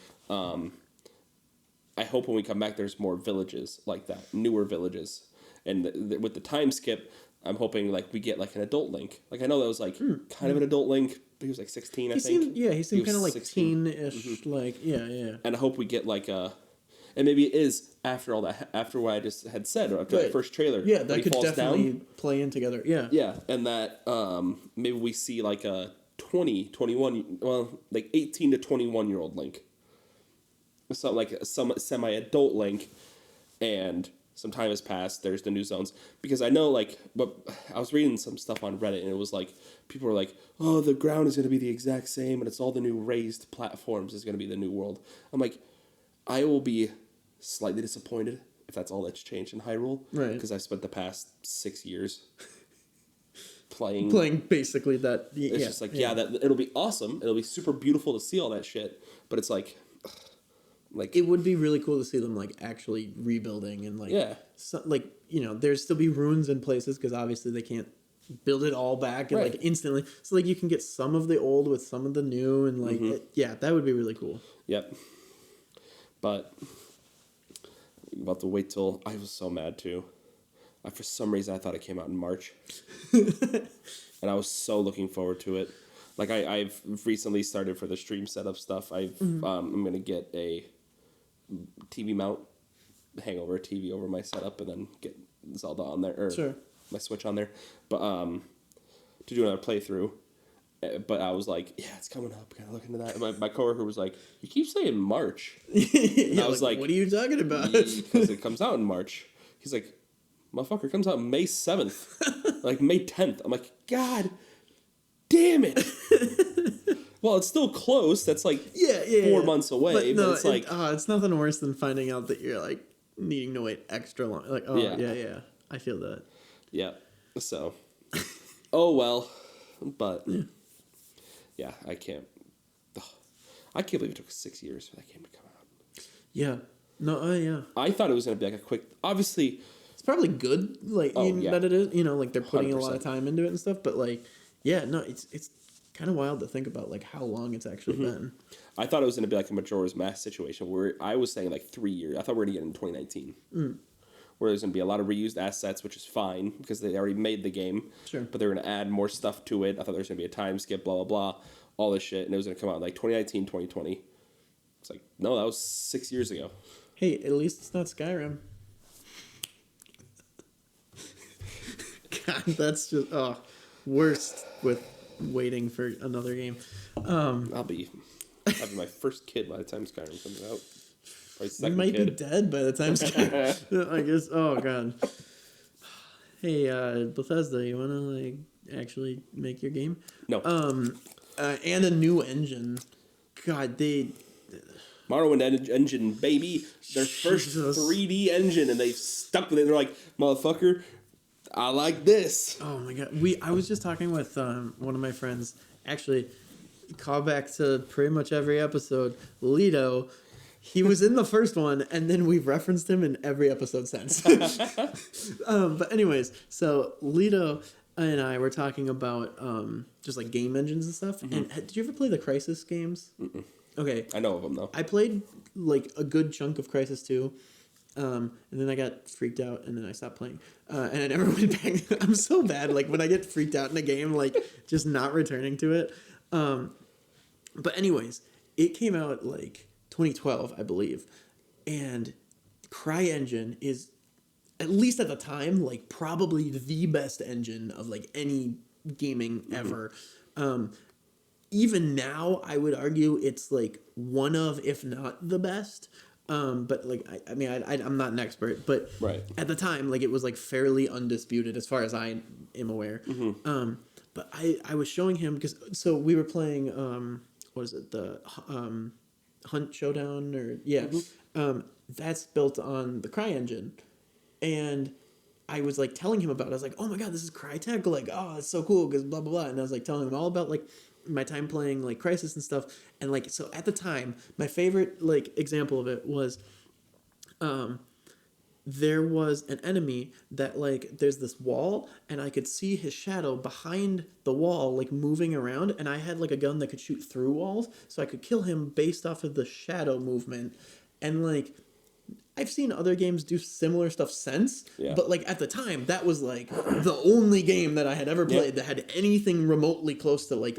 I hope when we come back, there's more villages like that, newer villages, and with the time skip, I'm hoping like we get like an adult Link. Like, I know that was like kind of an adult Link. He was like 16, I think. He seemed kind of like 16. Teen-ish. Like, yeah. And I hope we get like a. And maybe it is after all that, after what I just had said, after that first trailer. Yeah, that could definitely play in together. Yeah. Yeah, and that maybe we see like a 21, like 18 to 21-year-old Link. So like some semi-adult Link, and some time has passed, there's the new zones. Because I know, like, but I was reading some stuff on Reddit, and it was like, people were like, oh, the ground is going to be the exact same, and it's all the new raised platforms is going to be the new world. I'm like, I will be slightly disappointed if that's all that's changed in Hyrule. Right. Because I've spent the past 6 years playing basically that. It's just like, that it'll be awesome. It'll be super beautiful to see all that shit. But it's like it would be really cool to see them like actually rebuilding and like there'd still be ruins in places because obviously they can't build it all back and like instantly. So like you can get some of the old with some of the new and like that would be really cool. Yep. But I'm about to wait till. I was so mad too. For some reason, I thought it came out in March, and I was so looking forward to it. Like I've recently started for the stream setup stuff. I'm gonna get a TV mount, hang over a TV over my setup, and then get Zelda on there or my Switch on there. But to do another playthrough. But I was like, yeah, it's coming up. Gotta look into that. And my coworker was like, you keep saying March. And I was like, what are you talking about? Because it comes out in March. He's like, motherfucker, it comes out May 7th. Like May 10th. I'm like, God damn it. Well, it's still close. That's like 4 months away. But it's like... it's nothing worse than finding out that you're like needing to wait extra long. Like, yeah. I feel that. Yeah. So, oh well. But... Yeah, I can't believe it took 6 years for that game to come out. Yeah. No, yeah. I thought it was going to be like a quick... Obviously... It's probably good, like, that it is. You know, like, they're putting 100%. A lot of time into it and stuff. But, like, yeah, no, it's kind of wild to think about, like, how long it's actually been. I thought it was going to be like a Majora's Mask situation where I was saying, like, 3 years. I thought we were going to get it in 2019. where there's going to be a lot of reused assets, which is fine because they already made the game. Sure. But they're going to add more stuff to it. I thought there was going to be a time skip, blah, blah, blah, all this shit. And it was going to come out in like 2019, 2020. It's like, no, that was 6 years ago. Hey, at least it's not Skyrim. God, that's just worst with waiting for another game. I'll be my first kid by the time Skyrim comes out. You might be dead by the time Skyrim. I guess. Oh God. Hey, Bethesda, you want to like actually make your game? No. And a new engine. God, Morrowind engine, baby. Their first 3D engine, and they've stuck with it. They're like, motherfucker, I like this. Oh my God. I was just talking with one of my friends. Actually, call back to pretty much every episode. Lido. He was in the first one, and then we've referenced him in every episode since. But anyways, so Lido and I were talking about just like game engines and stuff. Mm-hmm. And did you ever play the Crysis games? Mm-mm. Okay. I know of them, though. I played like a good chunk of Crysis 2. And then I got freaked out, and then I stopped playing. And I never went back. I'm so bad. Like, when I get freaked out in a game, like, just not returning to it. But anyways, it came out, like, 2012, I believe. And CryEngine is, at least at the time, like, probably the best engine of, like, any gaming ever. Even now, I would argue it's, like, one of, if not the best. But like I'm not an expert, but right. At the time, like it was like fairly undisputed as far as I am aware. Mm-hmm. But I was showing him so we were playing what is it, the Hunt Showdown or that's built on the CryEngine, and I was like telling him about it. I was like, oh my God, this is Crytek, like, oh, it's so cool because blah blah blah, and I was like telling him all about like my time playing like Crysis and stuff. And like, so at the time, my favorite like example of it was there was an enemy that like there's this wall and I could see his shadow behind the wall like moving around, and I had like a gun that could shoot through walls, so I could kill him based off of the shadow movement. And like I've seen other games do similar stuff since, but like at the time that was like the only game that I had ever played that had anything remotely close to like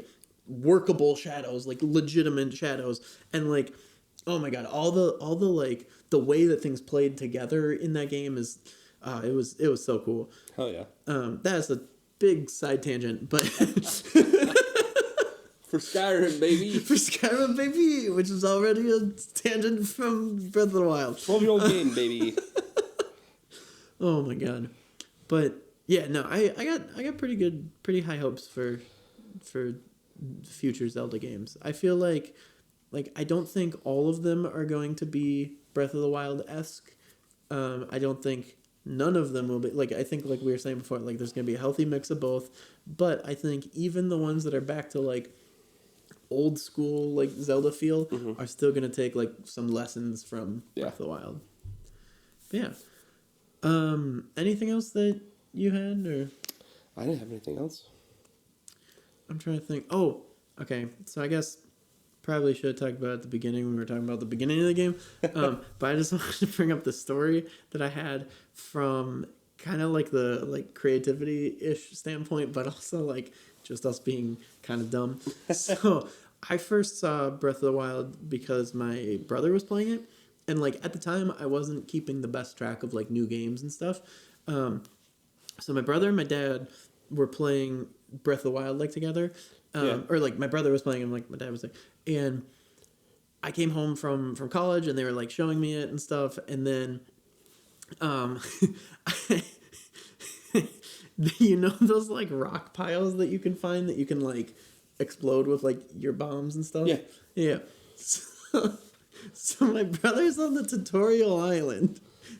workable shadows, like legitimate shadows. And like, oh my God, all the like the way that things played together in that game is it was so cool. Hell yeah. That's a big side tangent, but for Skyrim, baby. For Skyrim, baby, which is already a tangent from Breath of the Wild. 12-year-old game, baby. Oh my God. But yeah, no, I got pretty high hopes for future Zelda games. I feel like I don't think all of them are going to be Breath of the Wild-esque. I don't think none of them will be. Like, I think, like we were saying before, like there's going to be a healthy mix of both. But I think even the ones that are back to like old school like Zelda feel are still going to take like some lessons from Breath of the Wild. But yeah. Anything else that you had, or? I didn't have anything else. I'm trying to think. Oh, okay. So I guess probably should have talked about it at the beginning when we were talking about the beginning of the game. But I just wanted to bring up the story that I had from kind of like the like creativity-ish standpoint, but also like just us being kind of dumb. So I first saw Breath of the Wild because my brother was playing it. And like at the time I wasn't keeping the best track of like new games and stuff. So my brother and my dad were playing Breath of the Wild like together, or like my brother was playing and like my dad was like, and I came home from college and they were like showing me it and stuff, and then you know those like rock piles that you can find that you can like explode with like your bombs and stuff. Yeah. So my brother's on the tutorial island.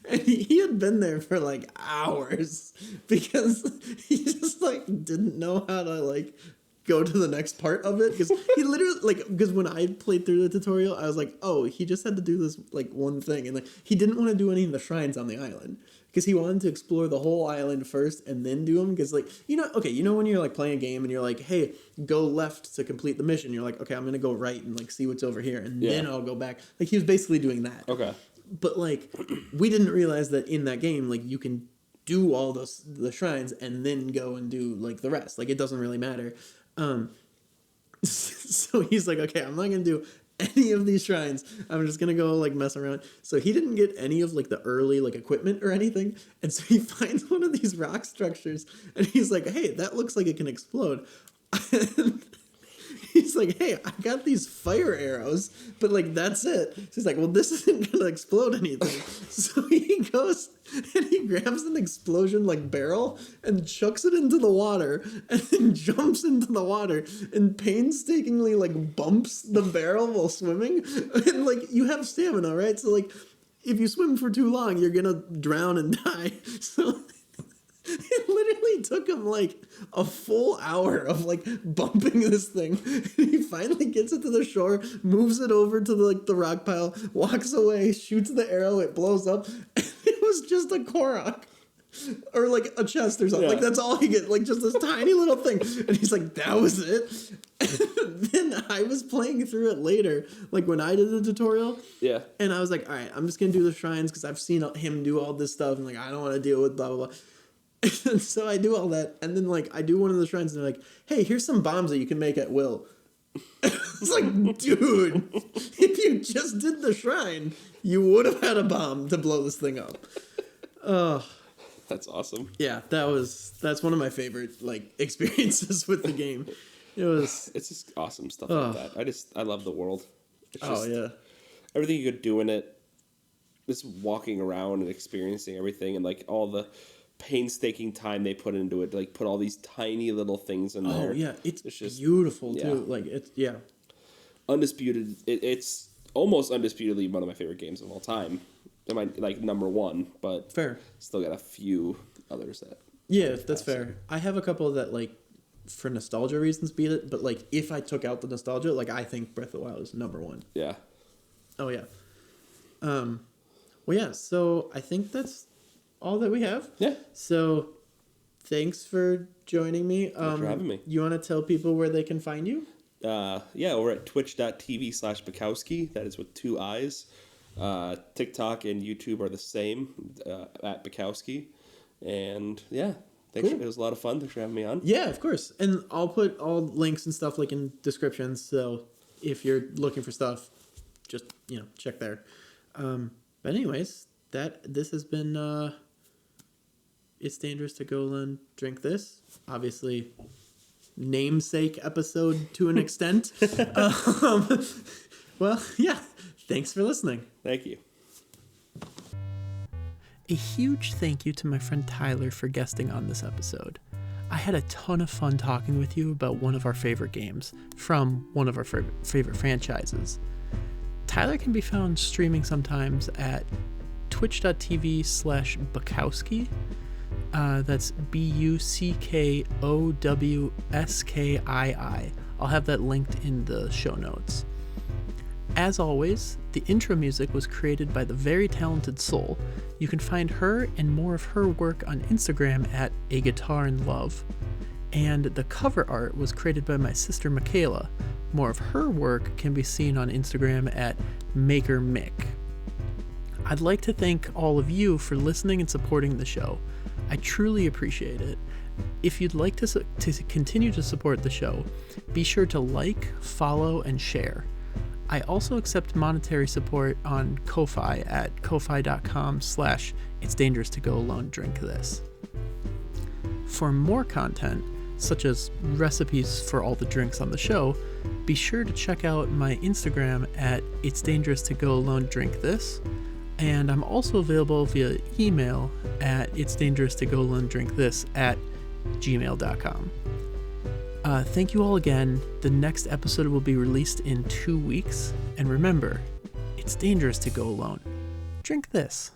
And he had been there for, like, hours because he just, like, didn't know how to, like, go to the next part of it. Because he literally, like, because when I played through the tutorial, I was like, oh, he just had to do this, like, one thing. And, like, he didn't want to do any of the shrines on the island. Because he wanted to explore the whole island first and then do them. Because, like, you know when you're, like, playing a game and you're like, hey, go left to complete the mission. You're like, okay, I'm going to go right and, like, see what's over here. And then I'll go back. Like, he was basically doing that. Okay. But like, we didn't realize that in that game, like you can do all the shrines and then go and do like the rest. Like it doesn't really matter. So he's like, okay, I'm not gonna do any of these shrines. I'm just gonna go like mess around. So he didn't get any of like the early like equipment or anything. And so he finds one of these rock structures and he's like, hey, that looks like it can explode. And he's like, hey, I got these fire arrows, but like that's it. So he's like, well, this isn't gonna explode anything. So he goes and he grabs an explosion like barrel and chucks it into the water and then jumps into the water and painstakingly like bumps the barrel while swimming. And like you have stamina, right? So like if you swim for too long, you're gonna drown and die. So it literally took him like a full hour of like bumping this thing. He finally gets it to the shore, moves it over to the rock pile, walks away, shoots the arrow, it blows up. And it was just a Korok. Or like a chest or something. Yeah. Like that's all he get. Like just this tiny little thing. And he's like, that was it. And then I was playing through it later, like when I did the tutorial. Yeah. And I was like, all right, I'm just gonna do the shrines because I've seen him do all this stuff and like I don't want to deal with blah blah blah. And so I do all that, and then like I do one of the shrines, and they're like, "Hey, here's some bombs that you can make at will." It's like, dude, if you just did the shrine, you would have had a bomb to blow this thing up. Oh, that's awesome. Yeah, that's one of my favorite like experiences with the game. It's just awesome stuff like that. I love the world. It's just, yeah, everything you could do in it. Just walking around and experiencing everything, and like all the painstaking time they put into it to like put all these tiny little things in there. Oh yeah, it's just beautiful too. Like it's undisputed. It's almost undisputedly one of my favorite games of all time. It might like number one, but fair. Still got a few others that. Yeah, that's fair. I have a couple that like for nostalgia reasons beat it, but like if I took out the nostalgia, like I think Breath of the Wild is number one. Yeah. Oh yeah. Well yeah. So I think that's all that we have. Yeah. So thanks for joining me. Thanks for having me. You want to tell people where they can find you? We're at twitch.tv/Bukowski. That is with 2 I's. TikTok and YouTube are the same, at Bukowski. And yeah, thanks. Cool. It was a lot of fun. Thanks for having me on. Yeah, of course. And I'll put all links and stuff like in descriptions. So if you're looking for stuff, just, check there. But anyways, this has been, It's Dangerous to Go Alone, Drink This. Obviously, namesake episode to an extent. Well, yeah. Thanks for listening. Thank you. A huge thank you to my friend Tyler for guesting on this episode. I had a ton of fun talking with you about one of our favorite games from one of our favorite franchises. Tyler can be found streaming sometimes at twitch.tv/Bukowski. That's BUCKOWSKII. I'll have that linked in the show notes. As always, the intro music was created by the very talented Soul. You can find her and more of her work on Instagram at A Guitar in Love. And the cover art was created by my sister Michaela. More of her work can be seen on Instagram at MakerMick. I'd like to thank all of you for listening and supporting the show. I truly appreciate it. If you'd like to continue to support the show, be sure to like, follow, and share. I also accept monetary support on Ko-Fi at ko-fi.com/It's Dangerous to Go Alone Drink This. For more content, such as recipes for all the drinks on the show, be sure to check out my Instagram at It's Dangerous to Go Alone Drink This. And I'm also available via email at itsdangerousToGoAloneDrinkThis@gmail.com. Thank you all again. The next episode will be released in 2 weeks. And remember, it's dangerous to go alone. Drink this.